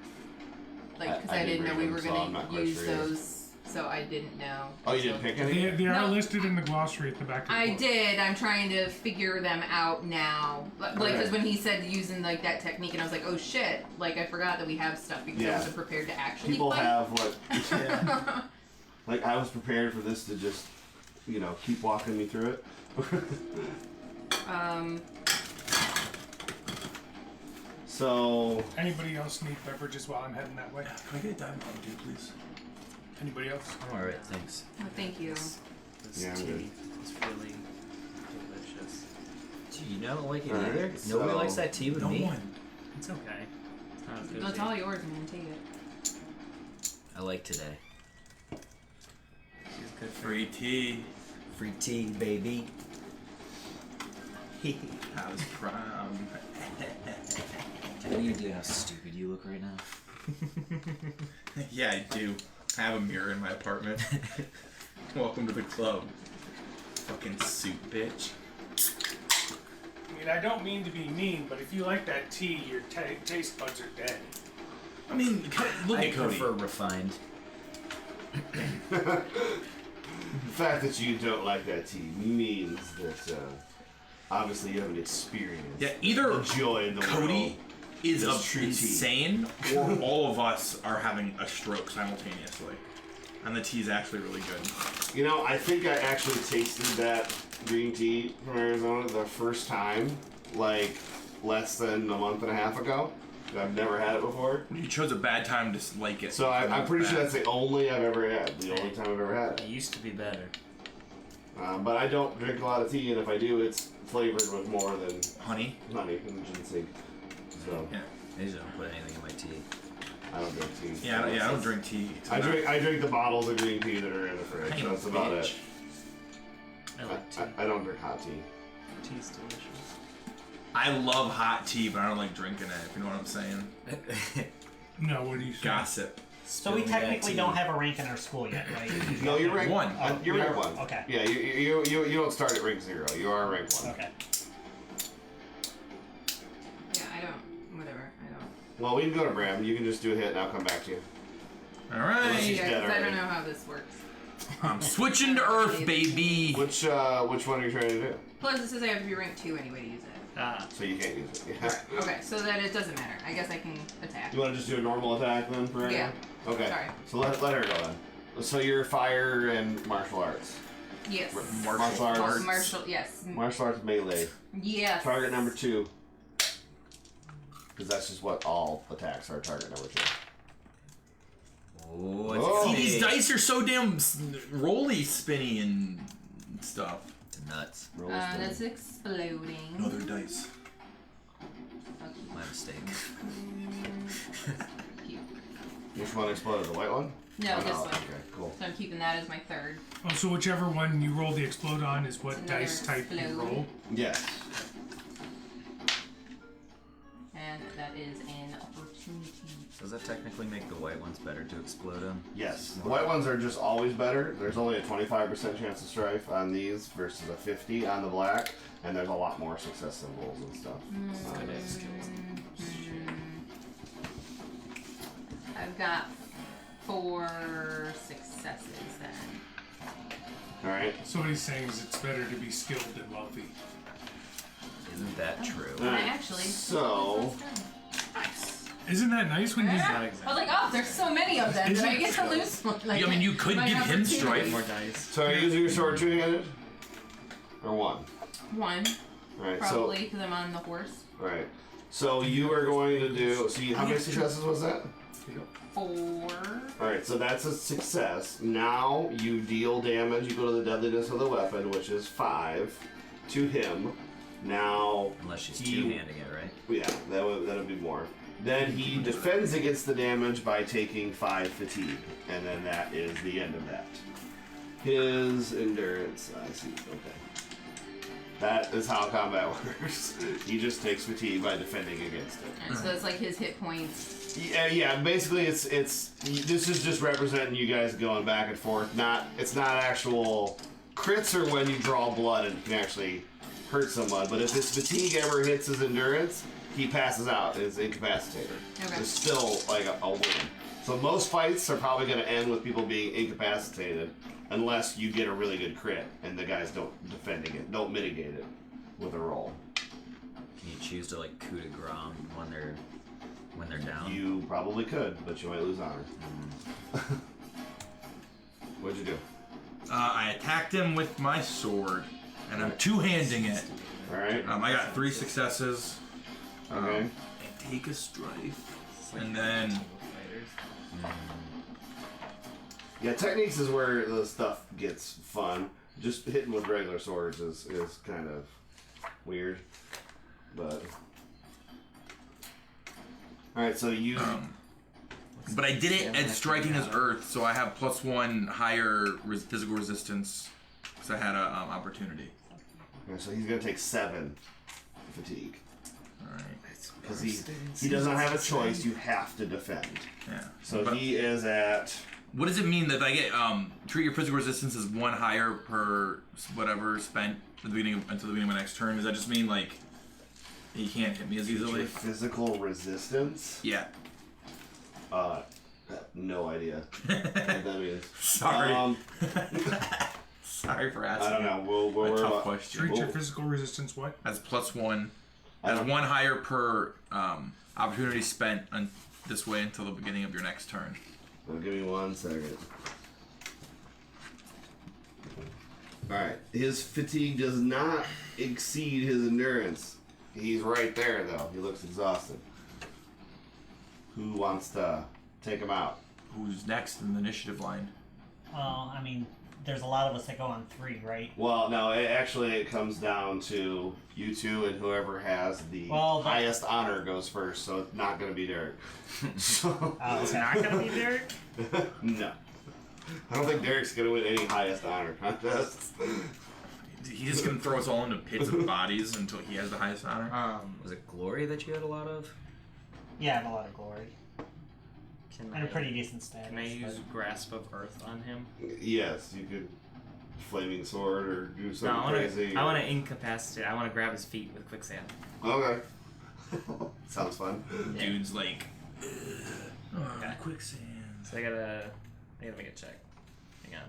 Like, because I I didn't know we didn't were read them, so I'm gonna not quite use sure either. those, so I didn't know. Oh, you didn't So- pick any? They are No. listed in the glossary at the back of the I book. did. I'm trying to figure them out now. Like, Okay. because when he said using like that technique, and I was like, oh shit! Like, I forgot that we have stuff because Yeah. I wasn't prepared to actually People fight. have what? Like I was prepared for this to just, keep walking me through it. So Anybody else need beverages while I'm heading that way? Can I get a diamond on dude, please? Anybody else? I'm alright, thanks. Oh, thank you. This Yeah, I'm tea good. is really delicious. Dude, you don't like it Alright, either? so- Nobody likes that tea with No me? one. It's okay. It's not as good That's as all it. yours, man. Take it. I like today. She's good for Free tea. Free tea, baby. How's prom? What are you doing? How stupid you look right now. Yeah, I do. I have a mirror in my apartment. Welcome to the club. Fucking suit, bitch. I mean, I don't mean to be mean, but if you like that tea, your taste buds are dead. I mean, look I at Cody. prefer refined. the fact that you don't like that tea means that obviously you haven't experienced Yeah, either the joy in the Cody world. is It's true tea. insane, or all of us are having a stroke simultaneously. And the tea's actually really good. I think I actually tasted that green tea from Arizona the first time, like less than a month and a half ago. I've never had it before. You chose a bad time to like it. So I'm pretty sure Bad. that's the only I've ever had. The only time I've ever had It it. used to be better. But I don't drink a lot of tea, and if I do, it's flavored with more than Honey. honey and ginseng. So Yeah. I usually don't put anything in my tea. I don't drink tea. Yeah, I don't drink tea. I drink the bottles of green tea that are in the fridge. Hey, That's about bitch. it. I like tea. I don't drink hot tea. Tea's delicious. I love hot tea, but I don't like drinking it, if you know what I'm saying. No, what do you say? Gossip. So we technically don't have a rank in our school yet, right? No, you're rank One. You're we rank are- 1. okay. Yeah, you don't start at rank 0. You are rank 1. Okay. Yeah, I don't. Whatever. I don't. Well, we can go to Bram. You can just do a hit, and I'll come back to you. All She's right. Yeah, dead 'cause I already. don't know how this works. I'm switching to Earth, baby. Which one are you trying to do? Plus, it says I have to be rank 2 anyway to use it. Ah, So you can't use it. Yeah. Okay, so that it doesn't matter. I guess I can attack. You want to just do a normal attack then for right Yeah. now? Okay. Sorry. So let her go then. So you're fire and martial arts. Yes. Martial arts. Martial. Yes. Martial arts melee. Yes. Target number 2. Because that's just what all attacks are. Target number 2. Oh, Oh. See, these dice are so damn rolly, spinny, and stuff. It's nuts. Roll That's exploding. Another dice. My mistake. Cute. Which one exploded? The white one? No, Oh, this one. Okay, cool. So I'm keeping that as my third. Oh, so whichever one you roll the explode on is what It's another dice type you explode. roll. Yes. And that is an opportunity. Does that technically make the white ones better to explode on? Yes. The white ones are just always better. There's only a 25% chance of strife on these versus a 50 on the black, and there's a lot more success symbols and stuff. I've got 4 successes then. Alright. So what he's saying is it's better to be skilled than wealthy. Isn't that true? I actually. So, Isn't that nice when you? Yeah. I was like, oh, there's so many of them that I get to lose one. Like, Yeah, I mean, you could my give him opportunity. strife. more dice. so are you using your sword two-handed? Or one? One, Alright, probably, because I'm on the horse. so, alright. So you are going to do, so you, how many successes was that? 4. Alright, so that's a success. Now you deal damage, you go to the deadliness of the weapon, which is 5, to him. Now, Unless she's he- two-handing it, right? yeah, that'll be more. Then he defends against the damage by taking 5 fatigue, and then that is the end of that. His endurance, I see, okay. That is how combat works. He just takes fatigue by defending against it. And so it's like his hit points. Yeah. Basically, it's this is just representing you guys going back and forth. It's not actual crits or when you draw blood and can actually hurt someone. But if his fatigue ever hits his endurance, he passes out. Is incapacitated. Okay. It's still like a win. So most fights are probably going to end with people being incapacitated, unless you get a really good crit and the guys don't mitigate it with a roll. Can you choose to like coup de grace when they're down? You probably could, but you might lose honor. What'd you do? I attacked him with my sword, and I'm two-handing it. All right. I got 3 successes. Okay. And take a strife, and then Yeah, techniques is where the stuff gets fun. Just hitting with regular swords is kind of weird. But alright, so you but I did it at striking as earth, so I have +1 higher physical resistance, because I had a opportunity. okay, so he's gonna take 7 fatigue. All right. Because he doesn't have a choice, you have to defend. Yeah. So But he is at what does it mean that if I get treat your physical resistance as 1 higher per whatever spent at the beginning until the beginning of my next turn? Does that just mean like he can't hit me as easily? your physical resistance? Yeah. No idea what that means. Sorry. Sorry for asking. I don't know. We'll A worry tough about. question. Treat your physical resistance what? As +1, as 1 higher per opportunity spent this way until the beginning of your next turn. Give me 1 second. Alright, his fatigue does not exceed his endurance. He's right there, though. He looks exhausted. Who wants to take him out? Who's next in the initiative line? Well, I mean, there's a lot of us that go on 3, right? Well, no, it comes down to you two, and whoever has the highest honor goes first, so it's not going to be Derek. So, It's not gonna be Derek? no. I don't think Derek's going to win any highest honor contests. He's just gonna throw us all into pits of bodies until he has the highest honor. Was it glory that you had a lot of? Yeah, I have a lot of glory. Can And a I- pretty decent status. Can I use but- Grasp of Earth on him? Yes, you could flaming sword or do No, something crazy. I want to incapacitate. I want to grab his feet with quicksand. Okay. Sounds fun. Dude's like, Okay. quicksand. So I gotta make a check. Hang on.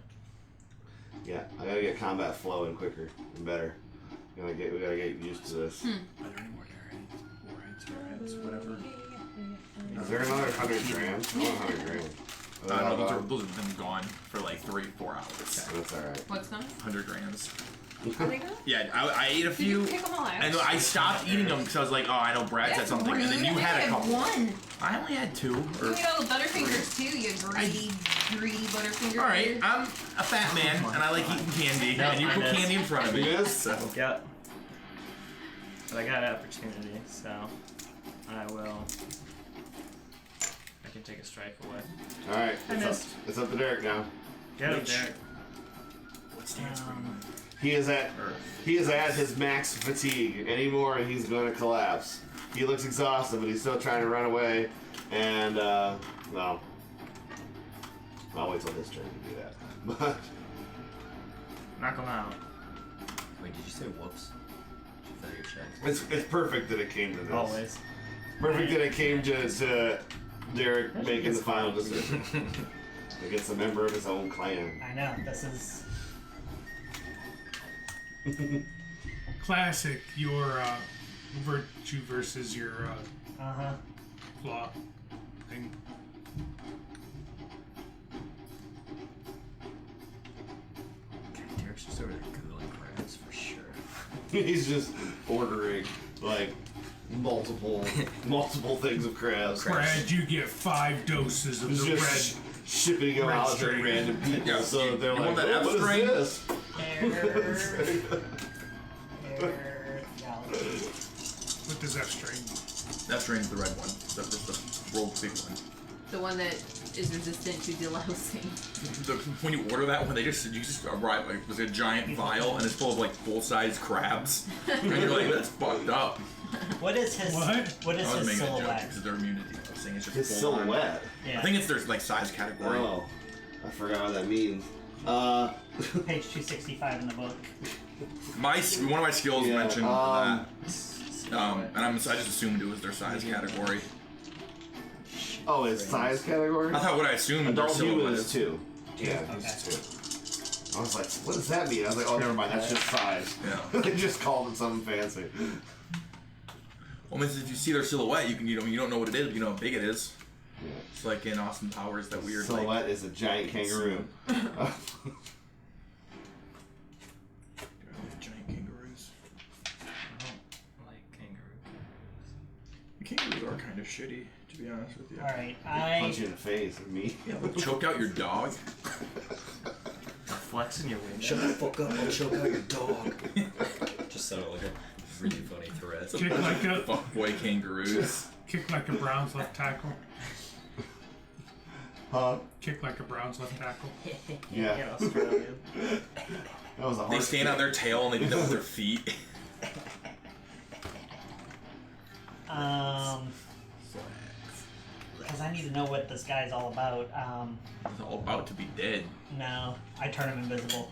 Yeah, I gotta get combat flowing quicker and better. We gotta get used to this. Are there any more warheads, whatever? Is there another 100 grams? I want 100 grams. No, those have been gone for like 3-4 hours. That's alright. What's gone? 100 grams. Are they gone? Yeah, I ate a Did few. you pick them all out? And I stopped eating them because I was like, oh, I know Brad said something. And then you had a couple. One. I only had 2. You ate all the Butterfingers too, you greedy Butterfinger. Alright, I'm a fat man and I like eating candy. No, And you put I missed. candy in front of me. Yes. So. Yep. But I got an opportunity, so I will. I can take a strike away. Alright, I missed. it's up to Derek now. Get him Which- there. What stands for you? He is at his max fatigue anymore, and he's going to collapse. He looks exhausted, but he's still trying to run away. And well, I'll wait till his turn to do that. But Knock him out. Wait, did you say whoops? Did you fail your check? it's perfect that it came to this. Always. Perfect that it came to Derek making the final decision against a member of his own clan. I know, this is... Classic, your virtue versus your Uh-huh. flaw thing. Okay, Derek's just over there googling crabs for sure. He's just ordering like multiple things of crabs. Brad, you get 5 doses of He's the just red. shipping them red out to string. random people, Yeah, so you- they're you like, want that "Oh, what F-string?" is this? What does F string? That string's the red one. The real big one. The one that is resistant to delousing. When you order that one, you just arrive like with a giant vial and it's full of like full-size crabs, and you're like, that's fucked up. What is his... What? What is I was his making a joke silhouette? because of their immunity. I was saying it's just His full on. silhouette. Yeah. I think it's their like size category. Oh, I forgot what that means. Page 265 in the book. One of my skills Yeah, mentioned that, and I just assumed it was their size category. Oh, it's size category? I thought what I assumed their Adult human silhouette is is. 2. Yeah, Okay. he's 2. I was like, what does that mean? I was like, oh, never mind, that's just size. Yeah. They just called it something fancy. Well, if you see their silhouette, you don't know what it is, but you know how big it is. It's like in Austin Powers, that weird like. Silhouette is a giant kangaroo. Giant kangaroos. I don't like kangaroo. The kangaroos are kind of shitty, to be honest with you. Alright, Punch you in the face with me. Yeah, they'll choke out your dog. Flex in your window. Shut the fuck up, I'll choke out your dog. Just sounded like a really funny threat. Kick like a Fuckboy kangaroos. kick like a Browns left tackle. Huh? Kick like a Browns left tackle. Yeah. Get Australian. That was a hard They stand on their tail and they do that with their feet. Because I need to know what this guy's all about. He's all about to be dead. No, I turn him invisible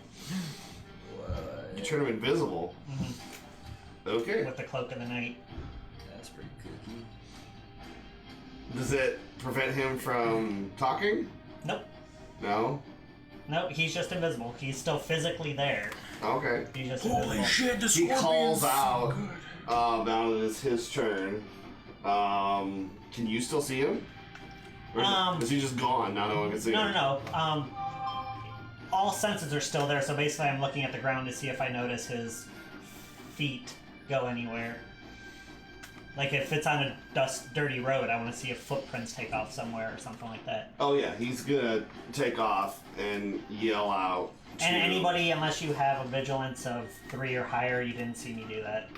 You turn him invisible. Okay. with the cloak of the night. That's pretty kooky. Does it prevent him from talking? Nope. No? Nope, he's just invisible. He's still physically there. Okay. He's just Holy invisible. shit, the He scorpion's calls so out. good. Now that it's his turn. Can you still see him? Or is he just gone? Now no one can see him. No. All senses are still there, so basically I'm looking at the ground to see if I notice his feet go anywhere. Like if it's on a dirty road, I want to see if footprints take off somewhere or something like that. Oh yeah, he's gonna take off and yell out. And anybody, unless you have a vigilance of 3 or higher, you didn't see me do that.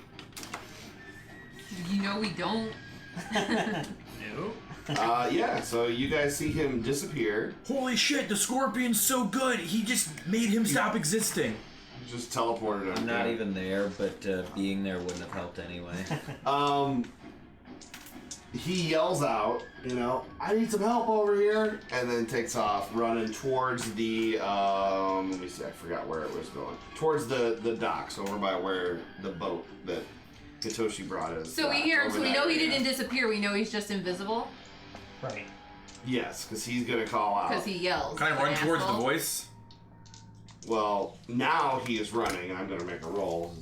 You know we don't. No. Yeah, so you guys see him disappear. Holy shit, the scorpion's so good. He just made him stop existing. Just teleported him. I'm not even there, but being there wouldn't have helped anyway. He yells out, you know, I need some help over here, and then takes off running towards the, let me see, I forgot where it was going. Towards the docks, over by where the boat that Hitoshi brought is. So we hear him, over so we that know he area. didn't disappear. We know he's just invisible Right. Yes, because he's going to call out. because he yells. Can I like run an towards the asshole. voice? Well, now he is running, and I'm going to make a roll.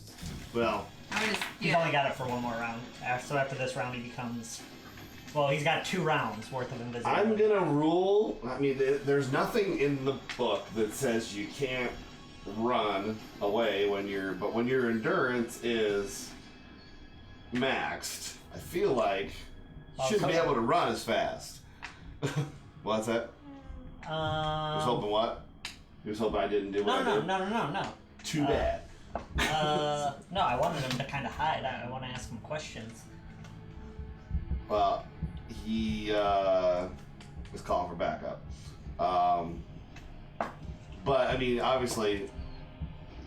Well, I would just, He's yeah. only got it for 1 more round. So after this round, he becomes... Well, he's got 2 rounds worth of invisibility. I'm going to rule, I mean, there's nothing in the book that says you can't run away but when your endurance is maxed, I feel like you shouldn't be able to run as fast. What's that? You was hoping what? You was hoping I didn't do what I did? No. Too bad. No, I wanted him to kind of hide. I want to ask him questions. Well, he was calling for backup. But, I mean, obviously,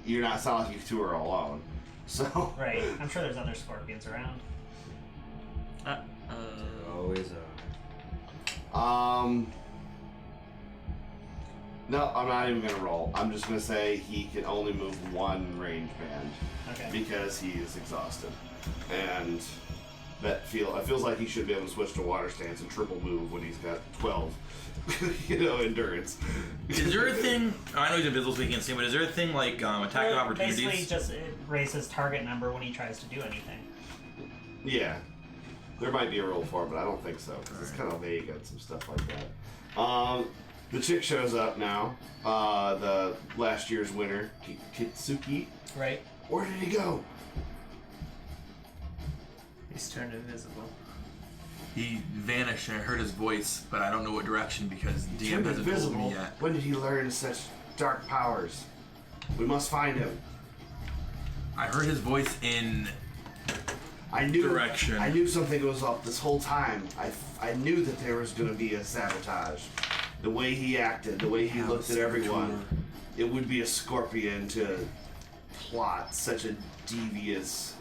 you're not sounding like you two are alone. So... Right. I'm sure there's other scorpions around. Always No, I'm not even gonna roll. I'm just gonna say he can only move 1 range band Okay. because he is exhausted, and it feels like he should be able to switch to water stance and triple move when he's got 12, endurance. Is there a thing? I know he's invisible, so he can't see, but is there a thing like attack of opportunities? Basically, just it raises target number when he tries to do anything. Yeah, there might be a rule for it, but I don't think so because it's kind of vague and some stuff like that. The chick shows up now. The last year's winner, Kitsuki. Right. Where did he go? He's turned invisible. He vanished and I heard his voice, but I don't know what direction because DM Turned hasn't told invisible. me yet. When did he learn such dark powers? We must find him. I heard his voice in I knew direction. I knew something was up this whole time. I knew that there was going to be a sabotage. The way he acted, the way he looked at everyone, it would be a scorpion to plot such a devious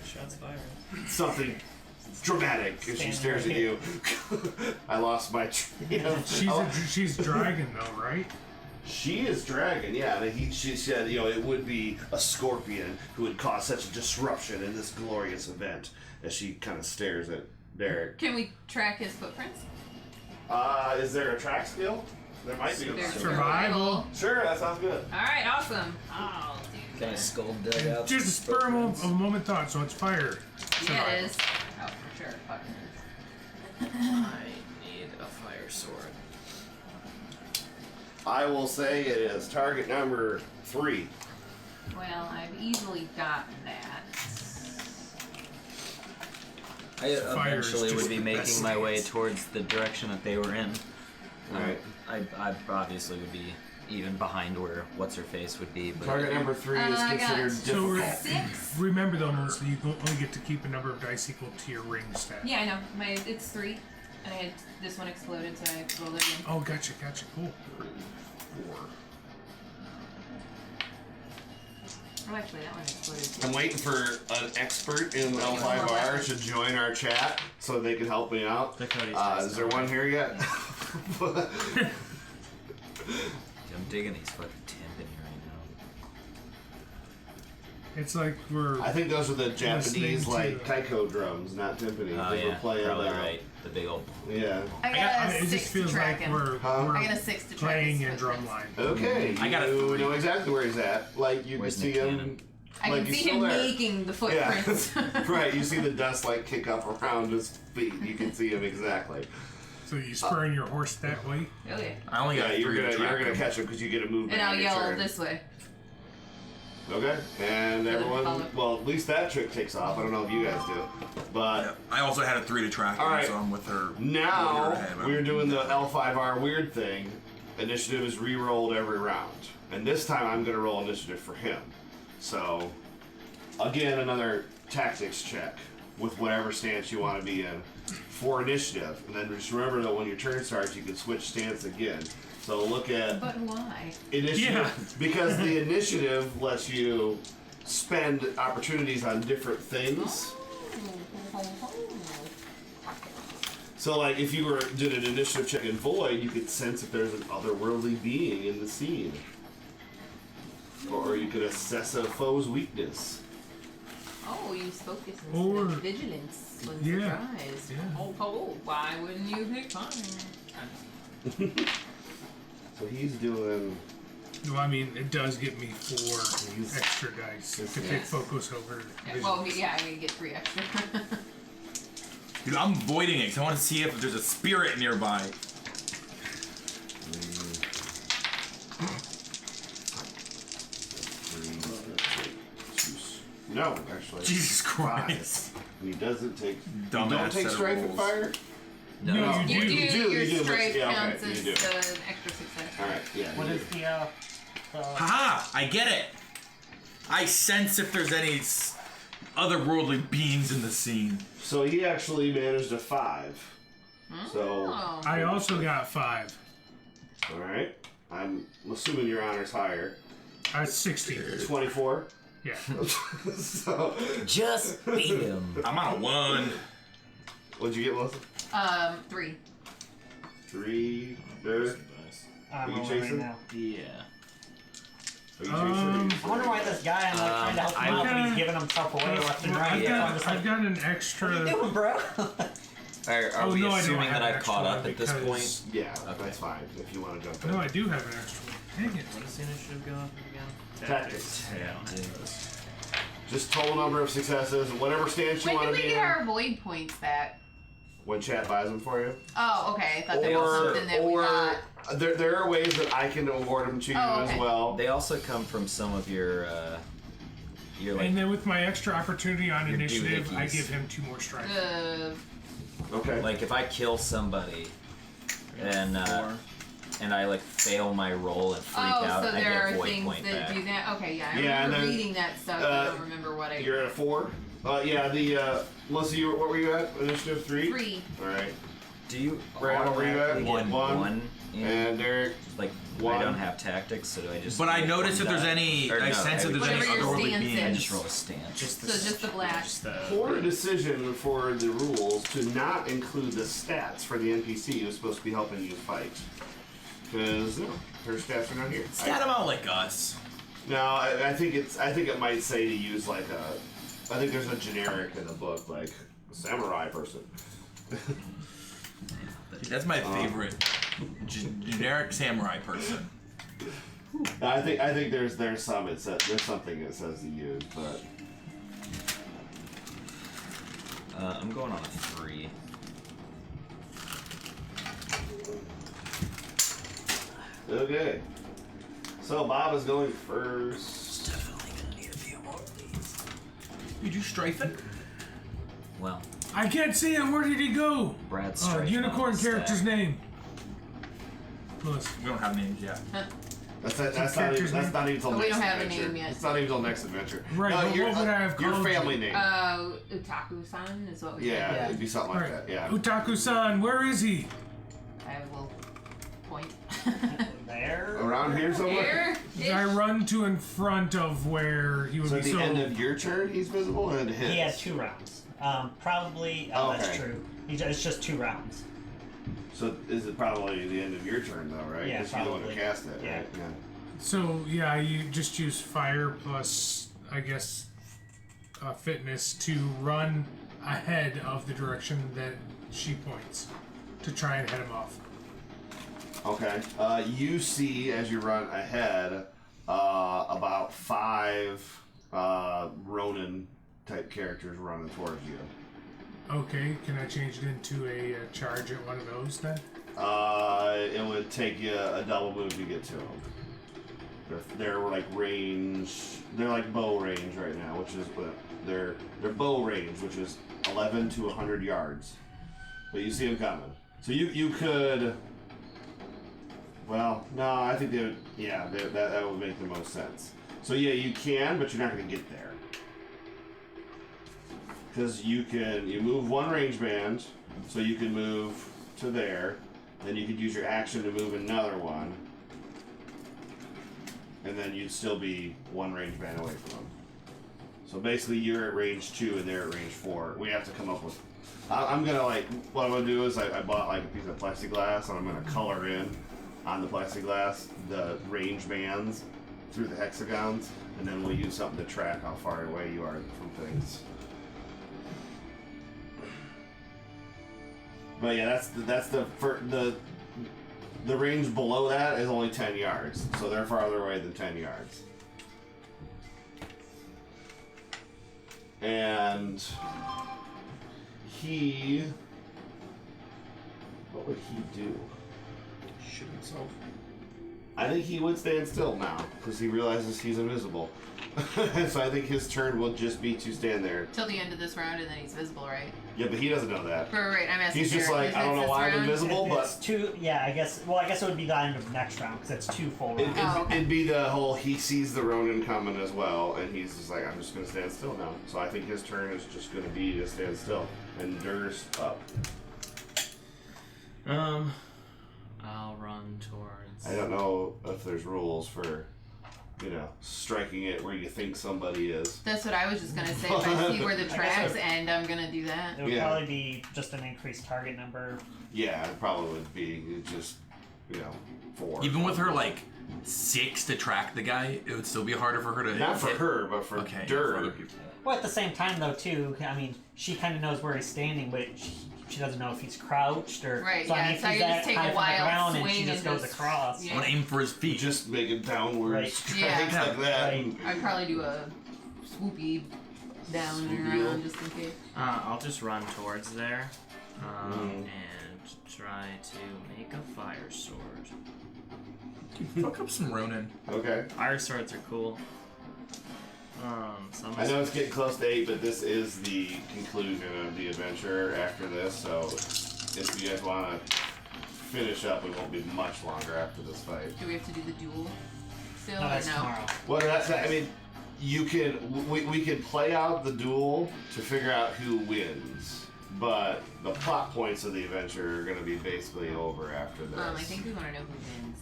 Shots fired. something dramatic. If she stares at you, I lost my train of She's a dragon though, right? She is dragon, yeah. And she said, it would be a scorpion who would cause such a disruption in this glorious event. As she kind of stares at Derek. Can we track his footprints? Is there a track skill? There might be. There's Survival. Sure, that sounds good. All right, awesome. I'll do Can I that. skull dug out? Just a sperm of a moment thought, so it's fire. Yeah, it is. Oh, for sure. Fucking is. I need a fire sword. I will say it is target number 3. Well, I've easily gotten that. I Fire is eventually just would be the best making my way stance. towards the direction that they were in. Right. I obviously would be even behind where what's her face would be, but Target number 3 is I got considered So difficult. 6. remember though, Melissa, you only get to keep a number of dice equal to your ring stat. Yeah, I know. It's 3. And I had this one exploded, so I rolled it again. Oh, gotcha, cool. 4. Oh, actually, that one exploded too. I'm waiting for an expert in L5R to join our chat so they can help me out. Is there one here yet? I'm digging these fucking timpani right now. It's like we're I think those are the Japanese Listening to- taiko drums, not timpani. Oh 'cause yeah, we're playing probably right. The big old. Yeah. I got a it 6 just to feels track like him. we're I got a 6 to track playing his in drum footprints. line. Okay. I got a you 3. know exactly where he's at. Like you Where's can see Nick him. Cannon? I like can he's see still him there. making the footprints. Yeah. Right. You see the dust like kick up around his feet. You can see him exactly. So you spurring your horse that way? Okay. I only got Yeah, 3 to track you're gonna him. catch him because you get a movement. And I'll on your yell turn. this way. Okay, and everyone, follow. well, at least that trick takes off. I don't know if you guys do, but I also had a 3 to track All her, right. so I'm with her. now with her ahead. we're doing the L5R weird thing. Initiative is re-rolled every round, and this time I'm going to roll initiative for him. So, again, another tactics check with whatever stance you want to be in for initiative, and then just remember that when your turn starts, you can switch stance again. So look at But why? initiative because the initiative lets you spend opportunities on different things. So, like, if you did an initiative check in Void, you could sense if there's an otherworldly being in the scene, or you could assess a foe's weakness. Oh, use focus instead Or- of vigilance when Yeah. surprised. Yeah. Oh, why wouldn't you pick fire? So he's doing. No, I mean, it does get me 4 extra dice to pick Yes. focus over. Yeah, vision. well, yeah, I'm gonna get 3 extra. Dude, I'm voiding it because I want to see if there's a spirit nearby. No, actually. Jesus Christ. And he doesn't take. Dumbass you don't take set of strife and rules. fire? No, you do. You do, Your you do, strife yeah, okay, counts you as do. an extra success. Alright, yeah. What you is do. the Haha! I get it. I sense if there's any otherworldly beings in the scene. So he actually managed a 5. So, Oh. I also got 5. alright. I'm assuming your honor's higher. 60. 24. Yeah. So, Just beat him. I'm on a 1. what'd you get, Melissa? 3. 3. There. I'm you rolling chasing? right now. Yeah. Are you chasing? I wonder why this guy, I'm like trying to help him out, but he's giving himself away left and right. So I'm just I've like, got an what extra. are you doing, bro? Are we no, I don't assuming have that an I've caught extra up at this because- point? Yeah, that's fine if you want to jump in. No, I do have an extra one. Dang it. What does the initiative go up again? Tactics. Yeah, I don't have those. Just total number of successes, whatever stance you When want do to we be get in. our void points back? When chat buys them for you. Oh, okay. I thought that was something that we got. there are ways that I can award them to you Oh, as okay. well. They also come from some of your like. And then with my extra opportunity on Your initiative, I doohickeys. give him 2 more strikes. Okay. Like if I kill somebody, and 4. and I like fail my roll and freak out, so I there get are a void things point that back. do that. Okay, yeah. I Yeah, and remember then, reading that stuff. I don't remember what I. You're at a 4. Yeah. The Melissa, what were you at? Initiative 3. 3. All right. Do you Brad, what were you at? automatically get One. one in, And Derek. like one. I don't have tactics, so do I just? But I roll notice one if there's die? any. Or I no, sense if there's any Whatever your otherworldly stance beings. I is. just roll a stance. So just the black. Just the. For a decision for the rules to not include the stats for the NPC who's supposed to be helping you fight, because her stats are not here. Stat them out like us. No, I think it might say to use like I think there's a generic in the book like samurai person. Dude, that's my favorite generic samurai person. I think there's there's something it says to use, but I'm going on a 3. okay. So Bob is going first. Definitely gonna need a few more of these. You do strafing? Well, I can't see him. Where did he go? Brad's strife Unicorn on the character's stack. name. Melissa. We don't have names yet. That's not character's even name? till Oh, we next don't have a adventure. name yet. It's not even till next adventure. Right, No, but what would I have your called family you? name? Utaku-san is what we Yeah, said. it'd be something like Alright. that. Yeah. Utaku-san, where is he? I will point. There. Around here somewhere. Here. I run to in front of where he would So be at the so. end of your turn, he's visible, and his. He had 2 rounds. Probably. Oh, that's Okay. true. It's just 2 rounds. So is it probably the end of your turn though, right? Yeah, Because you're the one who probably. cast it, Yeah. right? Yeah. So yeah, you just use fire plus, I guess, fitness to run ahead of the direction that she points to try and head him off. Okay. You see as you run ahead, about 5 Ronin type characters running towards you. Okay, can I change it into a charge at one of those then? It would take you a double move to get to them. They're like range. They're like bow range right now, which is they're bow range, which is 11 to 100 yards. But you see them coming, so you could. Well, no, I think they would. Yeah, that would make the most sense. So yeah, you can, but you're not going to get there because you move one range band, so you can move to there. Then you could use your action to move another one. And then you'd still be one range band away from them. So basically you're at range 2 and they're at range 4. We have to come up with... I'm gonna what I'm gonna do is I bought like a piece of plexiglass and I'm gonna color in on the plexiglass the range bands through the hexagons, and then we'll use something to track how far away you are from things. But yeah, that's the range below that is only 10 yards, so they're farther away than 10 yards. And what would he do? Shoot himself. I think he would stand still now, because he realizes he's invisible. So I think his turn will just be to stand there. Till the end of this round, and then he's visible, right? Yeah, but he doesn't know that. Right, I'm asking. He's just like, I don't know why I'm invisible, but... It's 2, yeah, I guess it would be the end of next round, because it's 2 full rounds. It'd be the whole, he sees the Ronin coming as well, and he's just like, I'm just going to stand still now. So I think his turn is just going to be to stand still. And Dur's up. I'll run towards. I don't know if there's rules for, striking it where you think somebody is. That's what I was just gonna say. If I see where the tracks end, I'm gonna do that. It would probably be just an increased target number. Yeah, it probably would be just, 4. Even with her 6 to track the guy, it would still be harder for her to. Not for her, but for Dur. For other people. Well, at the same time, though, too, I mean, she kind of knows where he's standing, but she doesn't know if he's crouched or... Right, so, yeah, I mean, so if he's you just take a high from the wild ground swing and she just and goes just- across. yeah. I want to aim for his feet. Just make it downward Right. strikes Yeah. like that. Right. I'd probably do a swoopy down and Swoopy. around just in case. I'll just run towards there, Mm. and try to make a fire sword. Dude, fuck up some Ronin. Okay. Fire swords are cool. So I'm I know it's getting close to 8, but this is the conclusion of the adventure after this, so if you guys want to finish up, it won't be much longer after this fight. Do we have to do the duel still No, or that's no? tomorrow. Well, you can, we can play out the duel to figure out who wins, but the plot points of the adventure are going to be basically over after this. I think we want to know who wins.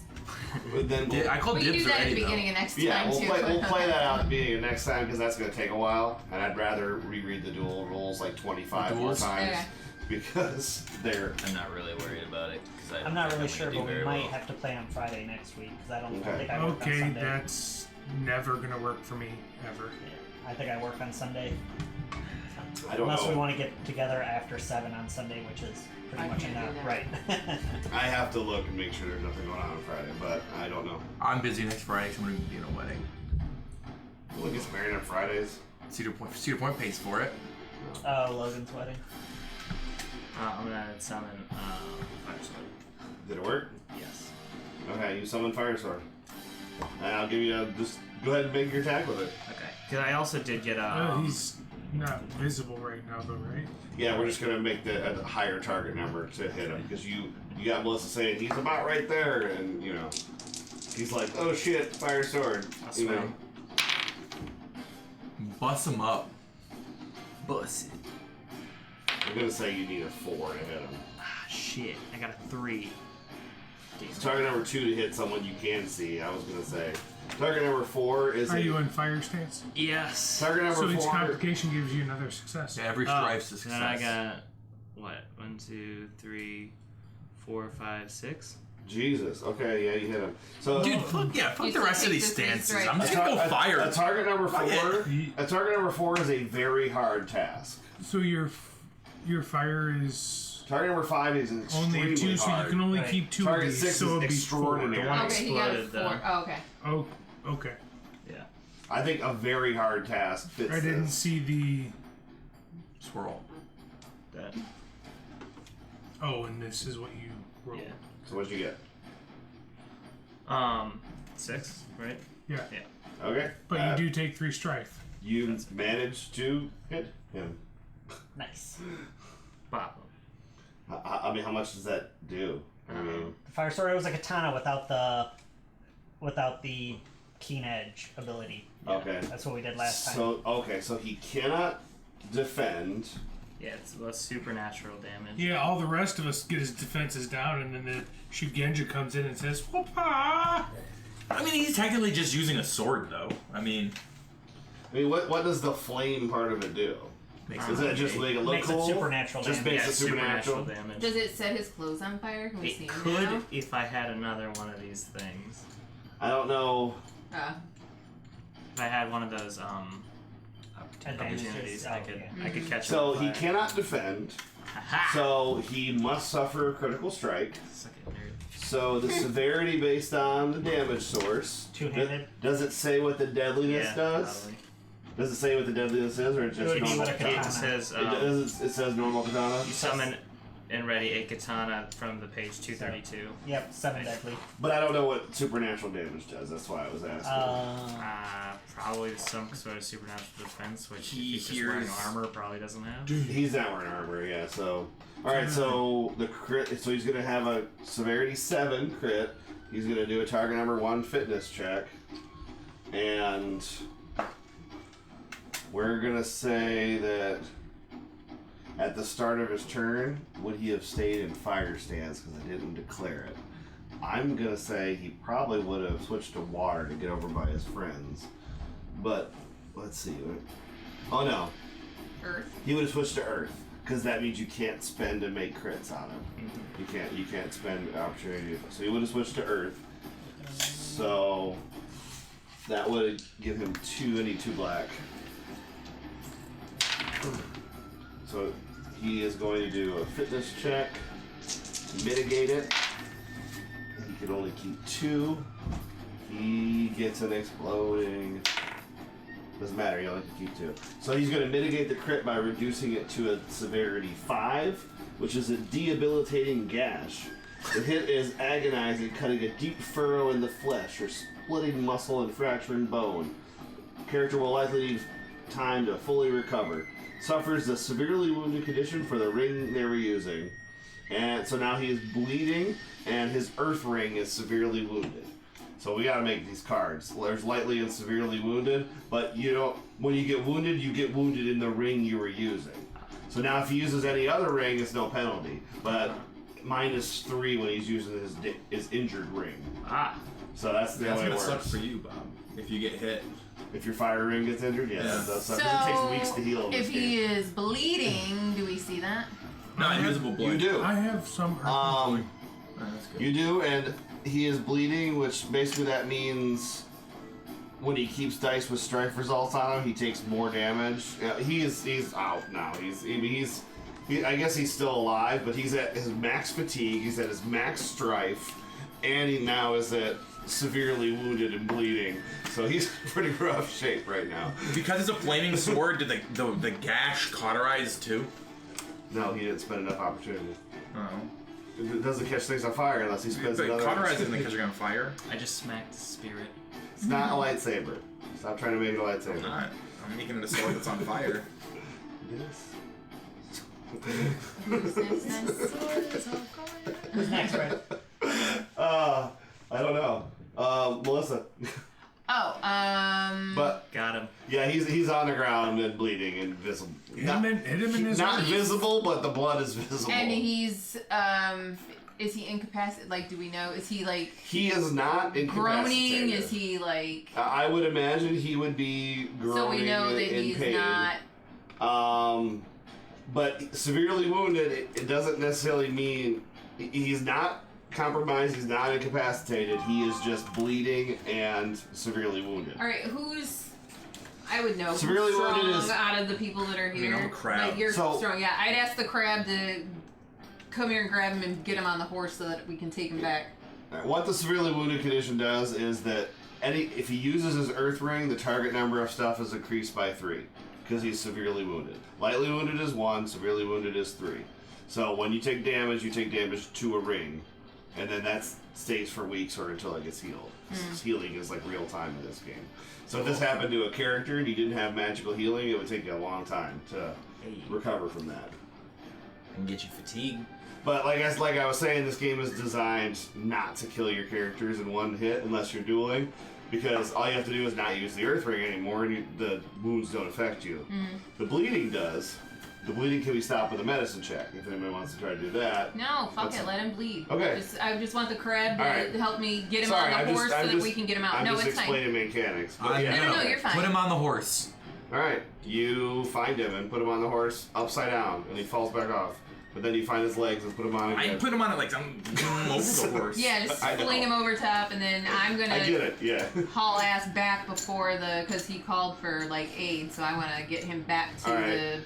But then we'll, I called We can dibs do that at already, the beginning though. of next yeah, time we'll too. play that out at the beginning of next time because that's going to take a while, and I'd rather reread the duel rules like 25 more Duels? times Okay. because they're... I'm not really worried about it because I'm not really sure, but we might have to play on Friday next week because I don't Okay. think I work on Okay, Sunday. that's never gonna work for me ever. Yeah, I think I work on Sunday. I don't Unless know. we want to get together after 7 on Sunday, which is pretty I much can't do enough. that. Right. I have to look and make sure there's nothing going on Friday, but I don't know. I'm busy next Friday because I'm going to be in a wedding. Who gets married on Fridays? Cedar Point pays for it. Oh, Logan's wedding. I'm gonna summon fire sword. Did it work? Yes. Okay, you summon Fire Sword. And I'll give you just go ahead and make your attack with it. Okay. Because I also did get a. He's not visible right now, though, right? Yeah, we're just gonna make a higher target number to hit him because you got Melissa saying he's about right there, and he's like, oh shit, Fire Sword. I'll You know. swing. Bust him up. Bust it. I'm gonna say you need a 4 to hit him. Ah, shit. I got a 3. Damn. Target number 2 to hit someone you can see. I was gonna say. Target number 4 is Are you in fire stance? Yes. target number So each 4. complication gives you another success. Yeah, every strife's a success. Then I got what? 1, 2, 3, 4, 5, 6. Jesus. Okay, yeah, you hit him. So Dude, fuck You the rest take of these the three stances. strikes. I'm just gonna go fire. A target number Fuck 4. it. A target number 4 is a very hard task. So your fire is Target number 5 is only extremely a 2, so you hard. can only Right. keep 2 Target of these. 6 so is it'd be 4. extraordinary. The one Okay, he got a exploded, 4. though. Oh, okay. Oh, okay. Yeah. I think a very hard task fits I didn't this. see the. Swirl. That. Oh, and this is what you rolled. Yeah. So what'd you get? 6, right? Yeah. Yeah. Okay. But you do take 3 strife. You managed to hit him. Nice. Bop. I mean, how much does that do? I mean, The fire sword was a katana without the keen edge ability. okay. That's what we did last time. So he cannot defend. Yeah, it's less supernatural damage. Yeah, all the rest of us get his defenses down, and then the Shugenja comes in and says, "Whoop-ah!" I mean, he's technically just using a sword, though. I mean, what does the flame part of it do? Does that just make it look Makes it cool? supernatural Just damage. makes it supernatural. damage. Does it set his clothes on fire? Can we see It him could now? if I had another one of these things. I don't know. If I had one of those Advantages. opportunities, Oh, I could yeah. I could catch So him. he on fire. cannot defend. Aha! So he must suffer a critical strike. Suck it, nerd. So the severity based on the damage source. Two-handed? Does it say what the deadliness Yeah, does? probably. Does it say what the deadliness is, or it's It just would be normal what a katana? katana. It says It says normal katana. you summon and ready a katana from the page 232. Yep, 7 deadly. But I don't know what supernatural damage does. That's why I was asking. Probably some sort of supernatural defense, which He if he's just wearing hears- armor probably doesn't have. He's not wearing armor, yeah. So, all right. So the crit. So he's gonna have a severity 7 crit. He's gonna do a target number 1 fitness check, and we're gonna say that at the start of his turn, would he have stayed in fire stance because I didn't declare it? I'm gonna say he probably would have switched to water to get over by his friends, but let's see. Oh no, Earth. he would have switched to earth because that means you can't spend and make crits on him. You can't spend opportunity. So he would have switched to earth. So that would give him 2 and 2 black. So he is going to do a fitness check, mitigate it. He can only keep 2. He gets an exploding. Doesn't matter, he only can keep 2. So he's going to mitigate the crit by reducing it to a severity 5, which is a debilitating gash. The hit is agonizing, cutting a deep furrow in the flesh or splitting muscle and fracturing bone. Character will likely need time to fully recover. Suffers a severely wounded condition for the ring they were using. And so now he is bleeding, and his earth ring is severely wounded. So we gotta make these cards. There's lightly and severely wounded, but you don't. When you get wounded in the ring you were using. So now if he uses any other ring, it's no penalty. But -3 when he's using his injured ring. So that's the that's way it gonna works. suck for you, Bob, if you get hit. If your fire ring gets injured, yeah, that does suck. 'Cause it takes weeks to heal. in if this he game. is bleeding, do we see that? Not invisible blood. You do. I have some. Alright, that's good. You do, and he is bleeding, which basically that means when he keeps dice with strife results on him, he takes more damage. He's out now. I guess he's still alive, but he's at his max fatigue. He's at his max strife, and he now is at severely wounded and bleeding. So he's in pretty rough shape right now. Because it's a flaming sword, did the gash cauterize too? No, he didn't spend enough opportunity. Oh. It doesn't catch things on fire unless he spends But another cauterize isn't opportunity. because you're on fire. I just smacked the spirit. It's not a lightsaber. Stop trying to make it a lightsaber. Not. I'm making it a sword that's on fire. Yes. Who's next, Red? I don't know. Melissa. But Got him. yeah, he's on the ground and bleeding and visible. hit him in his Not eyes. visible, but the blood is visible. And he's is he incapacitated? Like, do we know? Is he like He is not incapacitated. groaning? Is he like? I would imagine he would be groaning So we know that in he's pain. not. But severely wounded, it doesn't necessarily mean he's not compromised. He's not incapacitated. He is just bleeding and severely wounded. All right, who's? I would know. Severely who's wounded strong is- out of the people that are mean, here. I'm a crab. Like, you're So- strong. Yeah, I'd ask the crab to come here and grab him and get him on the horse so that we can take him back. Alright, what the severely wounded condition does is that if he uses his earth ring, the target number of stuff is increased by 3 because he's severely wounded. Lightly wounded is 1, severely wounded is 3. So when you take damage to a ring. and then that stays for weeks or until it gets healed. Healing is like real time in this game. So if this happened to a character and you didn't have magical healing, it would take you a long time to recover from that. And get you fatigue. But like I was saying, this game is designed not to kill your characters in one hit unless you're dueling, because all you have to do is not use the Earth Ring anymore, and the wounds don't affect you. The bleeding does. The bleeding can be stopped with a medicine check, if anybody wants to try to do that. No, fuck it, let him bleed. Okay. I just want the crab to Right. help me get him Sorry, on the horse so that we can get him out. I'm No, just it's fine. explaining mechanics. But yeah. No, you're fine. Put him on the horse. Alright, you find him and put him on the horse upside down, and he falls back off. But then you find his legs and put him on again. I put him on it like I'm over the horse. Yeah, just I know. fling him over top, and then I'm gonna I get it, yeah. haul ass back before because he called for like aid, so I want to get him back to Alright. the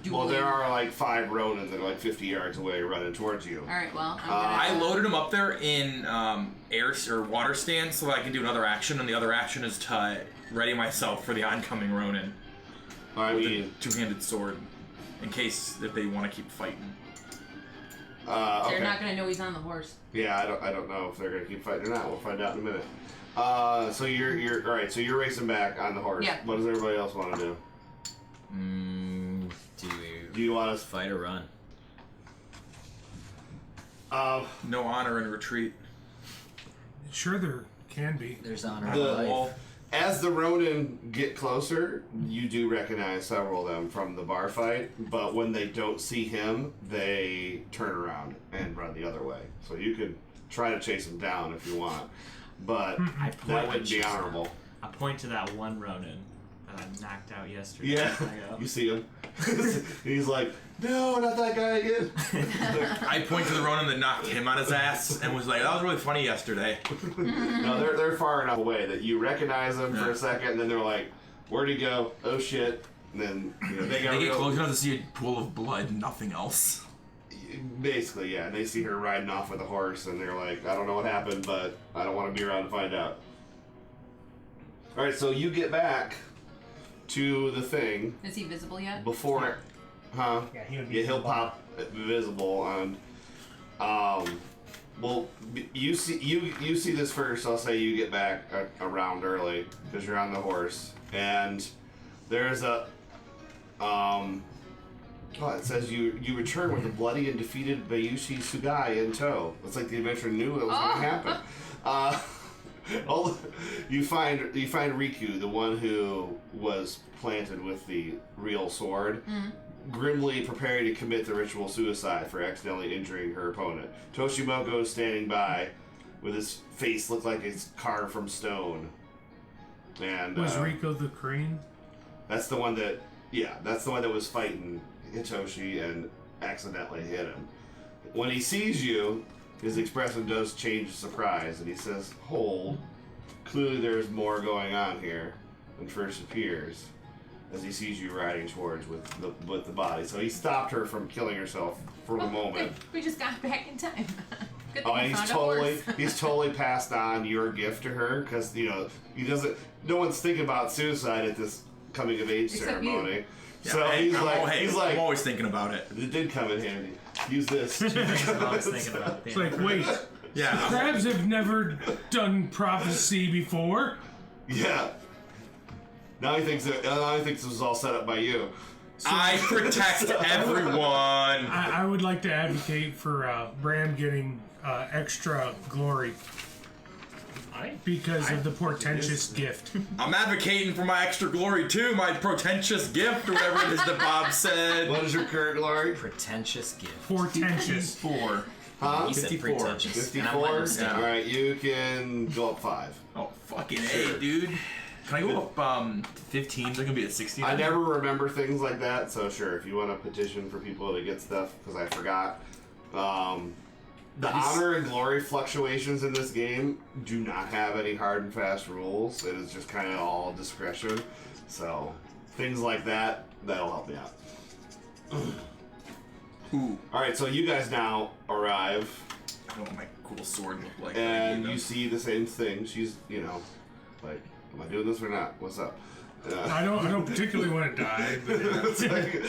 duel. Well, there are like 5 Ronins that are like 50 yards away running towards you. Alright, well, I'm I gonna... loaded him up there in air or water stand so that I can do another action, and the other action is to ready myself for the oncoming Ronin I with mean, a 2-handed sword, in case if they want to keep fighting. okay. They're not gonna know he's on the horse. Yeah, I don't know if they're gonna keep fighting or not. We'll find out in a minute. So you're all right. So you're racing back on the horse. Yeah. What does everybody else want to do? Do you want to? Fight or run? No honor in retreat. Sure, there can be. There's honor The- in life. Well, As the Ronin get closer, you do recognize several of them from the bar fight. But when they don't see him, they turn around and run the other way. So you could try to chase him down if you want, but that wouldn't be honorable. I point to that one Ronin that I knocked out yesterday. Yeah, I go, you see him. He's like, no, not that guy again. I point to the Ronin that knocked him on his ass and was like, that was really funny yesterday. No, they're far enough away that you recognize them for a second, and then they're like, where'd he go? Oh shit. And then they They get close enough to see a pool of blood, nothing else. Basically, yeah. They see her riding off with a horse, and they're like, I don't know what happened, but I don't want to be around to find out. Alright, so you get back to the thing Is he visible yet? before... Huh? Yeah, he would be. Yeah, he'll pop visible on. Well, you see this first. I'll say you get back a round early because you're on the horse, and there's a. It says you return with a bloody and defeated Bayushi Sugai in tow. It's like the adventurer knew it was going to happen. You find Riku, the one who was planted with the real sword. Grimly preparing to commit the ritual suicide for accidentally injuring her opponent. Toshimoko is standing by with his face looked like it's carved from stone. And Was Rico the crane? that's the one that was fighting Hitoshi and accidentally hit him. When he sees you, his expression does change to surprise, and he says, "Hold. Clearly there's more going on here than first appears." As he sees you riding towards with the body. So he stopped her from killing herself for the moment. We just got back in time. Good thing Oh, we and found a horse. he's totally passed on your gift to her because he doesn't. No one's thinking about suicide at this coming of age Except ceremony. Yeah, So hey, he's like, I'm always thinking about it. it did come in handy. Use this. I'm always thinking about It's like, wait, Yeah. crabs have never done prophecy before. Yeah. Now he thinks this was all set up by you. I protect everyone. I would like to advocate for Bram getting extra glory because of the portentous gift. I'm advocating for my extra glory too, my pretentious gift, or whatever it is that Bob said. What is your current glory? Pretentious gift. Portentous. 4. Huh? He said 54. pretentious. and I'm 54? letting him stay. Alright, you can go up 5. Oh, fucking A, dude. Can I go up 15? Is I gonna be at 60? I never remember things like that, so sure, if you want to petition for people to get stuff, because I forgot. The honor and glory fluctuations in this game do not have any hard and fast rules. It is just kind of all discretion. So, things like that, that'll help me out. Ooh. Alright, so you guys now arrive, I don't know what my cool sword look like. and you see the same thing. She's, like, am I doing this or not? What's up? I don't particularly want to die, but It's like-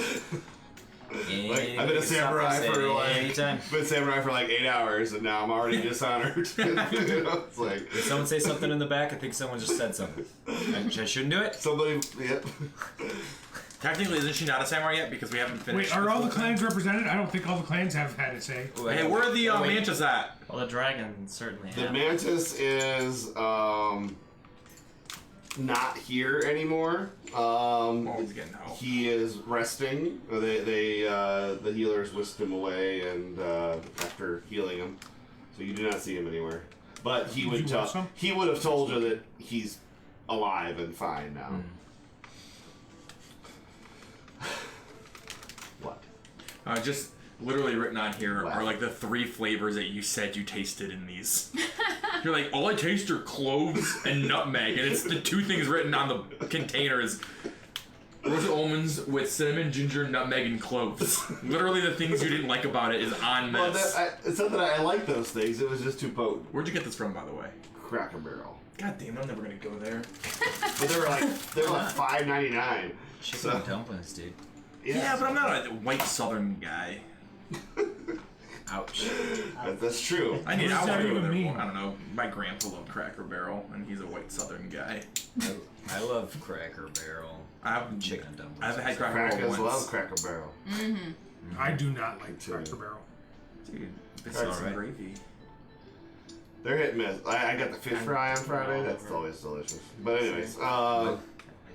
Like, I've been a samurai for like anytime. been a samurai for like 8 hours, and now I'm already dishonored. You know, it's like Did someone say something in the back? I think someone just said something. I shouldn't do it. somebody. Yep. Technically, isn't she not a samurai yet? Because we haven't finished. Wait, are this all the whole thing? clans represented? I don't think all the clans have had a say. Hey, where are the mantis at? Well, the dragon certainly The have. mantis is not here anymore. Oh, he's getting help. He is resting. The healers whisked him away, and after healing him, so you do not see him anywhere. But he Did would you tell. watch him? He would have told you that he's alive and fine now. What? Just literally written on here Wow. are like the 3 flavors that you said you tasted in these. You're like, all I taste are cloves and nutmeg, and it's the 2 things written on the containers. Roasted almonds with cinnamon, ginger, nutmeg, and cloves. Literally the things you didn't like about it is on Well, this. it's not that I like those things. It was just too potent. Where'd you get this from, by the way? Cracker Barrel. God damn, I'm never gonna go there. But they were like $5.99. Chicken So- dumplings, dude. Yeah, but I'm not a white southern guy. Ouch. That's true. I need. What does I that want to go even there. mean? I don't know. My grandpa loved Cracker Barrel, and he's a white southern guy. I love Cracker Barrel. I've Chicken dumplings. I've had Cracker Barrel Crackers once. love Cracker Barrel. I do not like too. Cracker Barrel. Dude, it's Crackers some alright. gravy. They're hit and miss. I got the fish fry on Friday. That's always delicious. But anyways,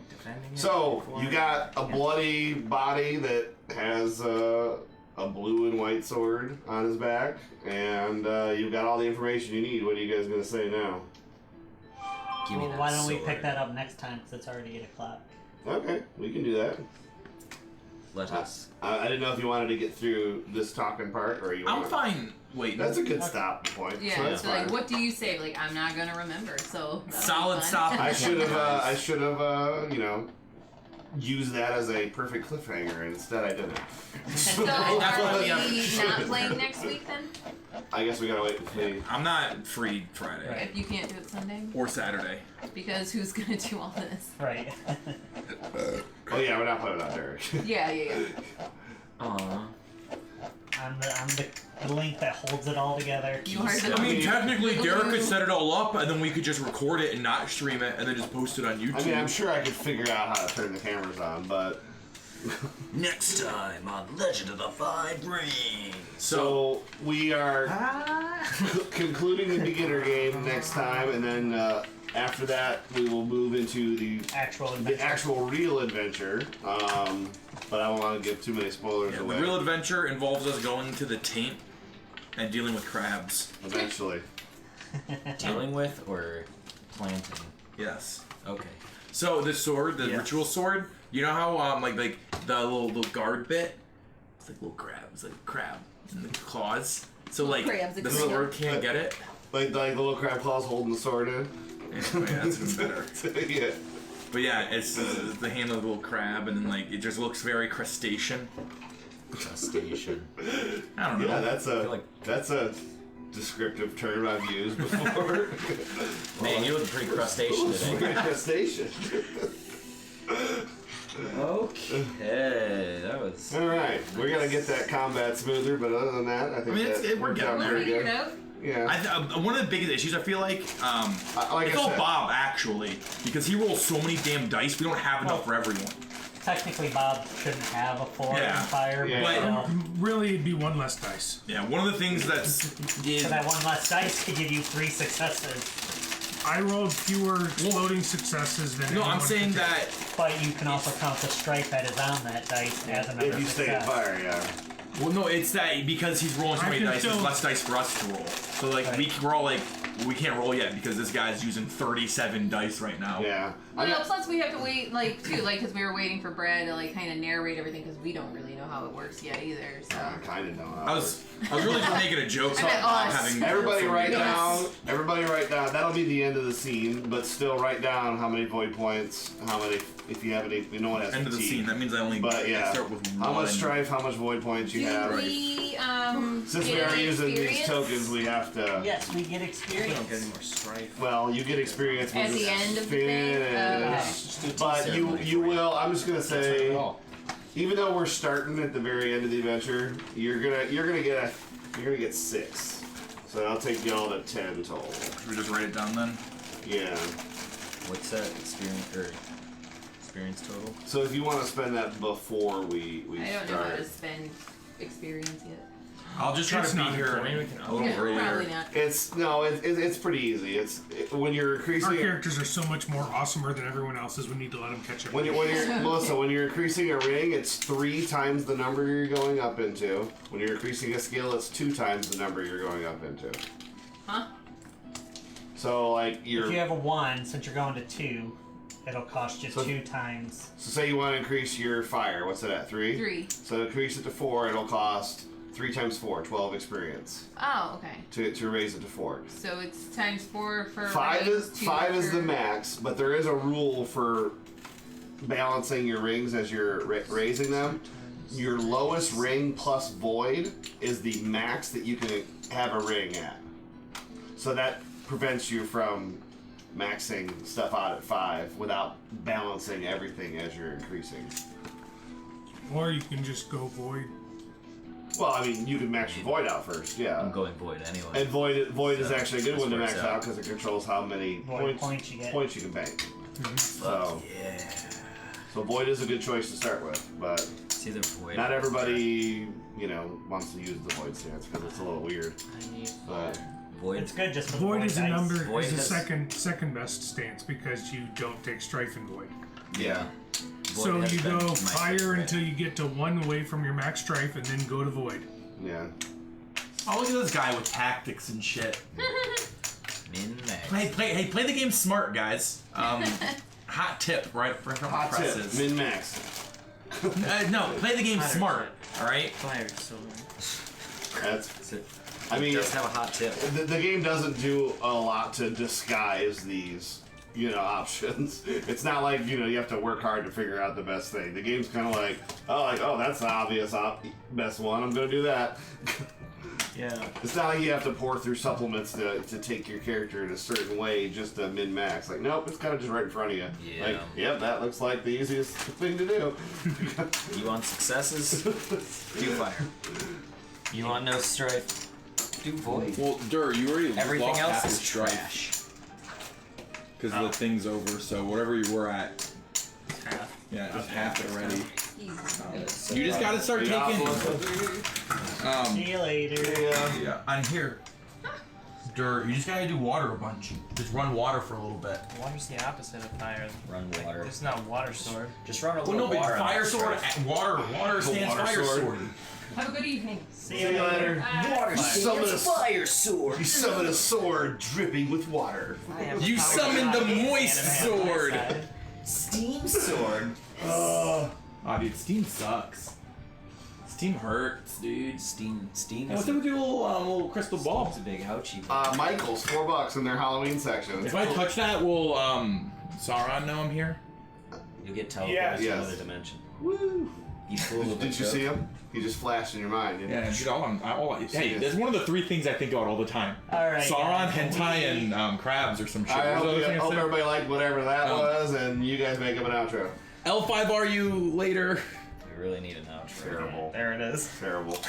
Defending it so before- you got a bloody body that has a blue and white sword on his back, and you've got all the information you need. What are you guys gonna say now? Give me Well, that why don't we sword. pick that up next time? Because it's already 8 o'clock. Okay, we can do that. Let us. I didn't know if you wanted to get through this talking part or you. I'm want- fine. Wait, That's a good stop point. Yeah, so that's so like, fine. what do you say? Like, I'm not gonna remember, so. that'll be Solid fun. stop. I should have, used that as a perfect cliffhanger, and instead I didn't. So, That's are what we we not playing next week then? I guess we gotta wait and see. I'm not free Friday Right. If you can't do it Sunday? or Saturday. Because who's gonna do all this? Right. Oh yeah, we're not playing without Derek. Yeah. Aww. I'm the link that holds it all together. You are the I mean, technically, Derek could glue. set it all up, and then we could just record it and not stream it, and then just post it on YouTube. I mean, I'm sure I could figure out how to turn the cameras on, but Next time on Legend of the Five Rings. so we are concluding the beginner game next time, and then after that we will move into the actual real adventure. But I don't want to give too many spoilers Yeah, away. the real adventure involves us going to the taint and dealing with crabs. Eventually. Dealing with or planting? Yes. Okay. So the sword, the Yes. ritual sword, you know how like the little guard bit, it's like little crabs, like crab and the claws. So like crabs, the like sword can't get it. Like the little crab claws holding the sword in. Anyway, that's even better. Yeah. But yeah, it's the hand of the little crab, and then like it just looks very crustacean. Crustacean. I don't know. Yeah, that's feel like- that's a descriptive term I've used before. Man, you look pretty crustacean today. Crustacean. Okay, that was. All right, we're gonna get that combat smoother, but other than that, I think mean, that we're worked getting out there. We'll pretty figure it good. out. Yeah. One of the biggest issues I feel like, Like it's I all said, Bob actually, because he rolls so many damn dice. We don't have enough for everyone. Technically, Bob shouldn't have a 4 Yeah. in fire, Yeah. but Really, it'd be one less dice. Yeah, one of the things that's so that one less dice could give you 3 successes. I rolled fewer exploding successes than no, I'm anyone saying could. that But you can also count the stripe that is on that dice as another if you stay in success. fire, yeah. well, no, it's that because he's rolling so I many can dice, there's still- less dice for us to roll. So like Right. we're all like we can't roll yet because this guy's using 37 dice right now. Yeah. Well, plus we have to wait, like, too, like, because we were waiting for Brad to, like, kind of narrate everything, because we don't really know how it works yet either, so. I kind of know. I was really just making a joke. I meant about us. having Everybody write Yes. down. Everybody write down. That'll be the end of the scene, but still write down how many void points, how many, if you have any. No one has end of the fatigue. scene. That means I only But yeah, start with how one. much strife, how much void points you have. Do we, Since we get are any using these experience? tokens, we have to. Yes, we get We experience. don't get any more strife. Well, you get experience with At the this end of the spin thing? and- Okay. Just do But ceremony you for will. I'm just gonna say. all. even though we're starting at the very end of the adventure, you're gonna get 6. So I'll take y'all to 10 total. Should we just write it down then? Yeah. What's that experience total? So if you want to spend that before we I don't know start. how to spend experience yet. I'll just try It's to be not here. important. Maybe we can Yeah, probably not. It's pretty easy. When you're increasing Our characters are so much more awesomer than everyone else's. We need to let them catch up. when you're Melissa, when you're increasing a ring, it's 3 times the number you're going up into. When you're increasing a skill, it's 2 times the number you're going up into. Huh? So like If you have a 1, since you're going to 2, it'll cost you 2 times. So say you want to increase your fire. What's it at? 3? 3. So increase it to 4. It'll cost 3 times 4, 12 experience. Oh, okay. To raise it to 4. So it's times 4 for 5 rings, is 2 5 is for- the max, but there is a rule for balancing your rings as you're raising them. Your lowest ring plus void is the max that you can have a ring at. So that prevents you from maxing stuff out at 5 without balancing everything as you're increasing. Or you can just go void. Well, I mean, you can max your void out first, yeah. I'm going void anyway. And void is So, actually a good this one to works max out. out because it controls how many Void points you get. points you can bank. So, Yeah. so void is a good choice to start with, but It's either void. not everybody, wants to use the void stance because it's a little weird. I need But Void. It's good just for Void is a dice. number. Void Is the has- second best stance because you don't take strife in void. yeah, So Void has you been go my fire favorite. until you get to 1 away from your max strife, and then go to void. yeah. Oh, look at this guy with tactics and shit. Min-max. Play the game smart, guys. Hot tip, right from Hot tip, presses. min max. No, play the game smart. All right. fire sword. That's. It I mean, does have a hot tip. the game doesn't do a lot to disguise these, options. It's not like you have to work hard to figure out the best thing. The game's kind of like, oh, that's the obvious best one. I'm gonna do that. Yeah. It's not like you have to pour through supplements to take your character in a certain way just to min-max. Like, nope, it's kind of just right in front of you. Yeah. Like, yep, that looks like the easiest thing to do. You want successes? Do fire. You want no strife? Do void. Well, Dur, you already Everything lost else half is your strife trash. because the thing's over. So whatever you were at, Half. yeah, just half it already. Jesus. You just gotta start taking. See you later. Yeah, on here. Dur, you just gotta do water a bunch. Just run water for a little bit. Water's the opposite of fire. Run water. It's not water sword. Just run a Well, little no, but water. on fire that sword, strife. water stands water fire sword. sword. Have a good evening. See you later. Water Summon a- fire sword. You summon a sword dripping with water. You summoned the moist sword. Steam sword. Oh, dude, Steam sucks. Steam hurts, dude. Steam. Hey, what's up with your little crystal ball? It's a big ouchie. Michael's $4 in their Halloween section. If I touch that, will Sauron know I'm here? You'll get teleported Yes. to Yes. another dimension. Woo! You fool of a Did you joke. see him? He just flashed in your mind. Didn't Yeah, he? dude, hey, there's one of the 3 things I think about all the time. Alright. Sauron, guys. hentai, and crabs or some shit. I What was the hope, other thing I hope said? everybody liked whatever that Oh. was, and you guys make up an outro. L5R you later. We really need an outro. Terrible. There it is. Terrible.